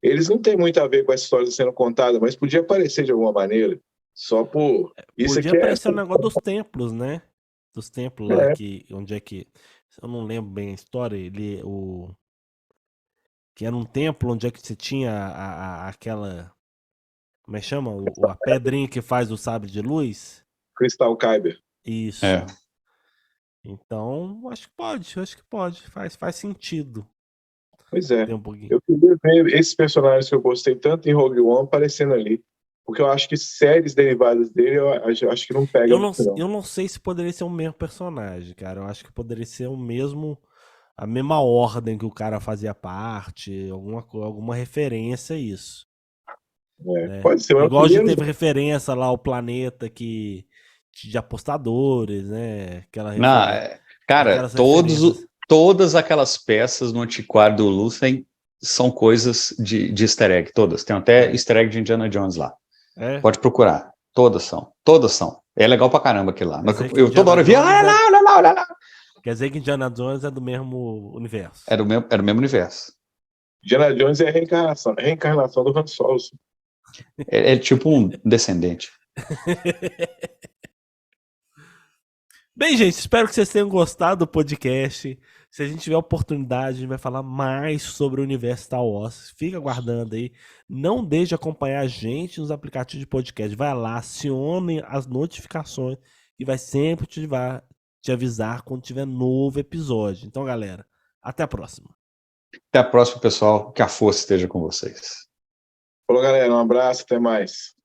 eles não têm muito a ver com essa história sendo contada, mas podia aparecer de alguma maneira, só por... Podia aparecer o negócio dos templos, né? Dos templos lá, onde é que... Eu não lembro bem a história, que era um templo onde é que você tinha aquela... Como é que chama? A pedrinha que faz o sabre de luz? Crystal Kyber. Isso. Então, acho que pode. Faz sentido. Pois é. Eu queria ver esses personagens que eu gostei tanto em Rogue One aparecendo ali. Porque eu acho que séries derivadas dele, eu acho que não pega. Eu não sei se poderia ser o mesmo personagem, cara. Eu acho que poderia ser a mesma ordem que o cara fazia parte, alguma referência a isso. Né? Pode ser. Igual já teve referência lá ao planeta de apostadores, né? Cara, todas aquelas peças no antiquário do Lúthien são coisas de easter egg, todas. Tem até easter egg de Indiana Jones lá. Pode procurar. Todas são. É legal pra caramba aquilo lá. Eu toda hora via... Não. Quer dizer que Indiana Jones é do mesmo universo. É do mesmo universo. Indiana Jones é a reencarnação do Han Solo. É tipo um descendente. Bem, gente, espero que vocês tenham gostado do podcast. Se a gente tiver oportunidade, a gente vai falar mais sobre o universo Star Wars. Fica aguardando aí. Não deixe de acompanhar a gente nos aplicativos de podcast. Vai lá, acione as notificações e vai sempre te avisar quando tiver novo episódio. Então, galera, até a próxima. Até a próxima, pessoal. Que a força esteja com vocês. Falou, galera. Um abraço, até mais.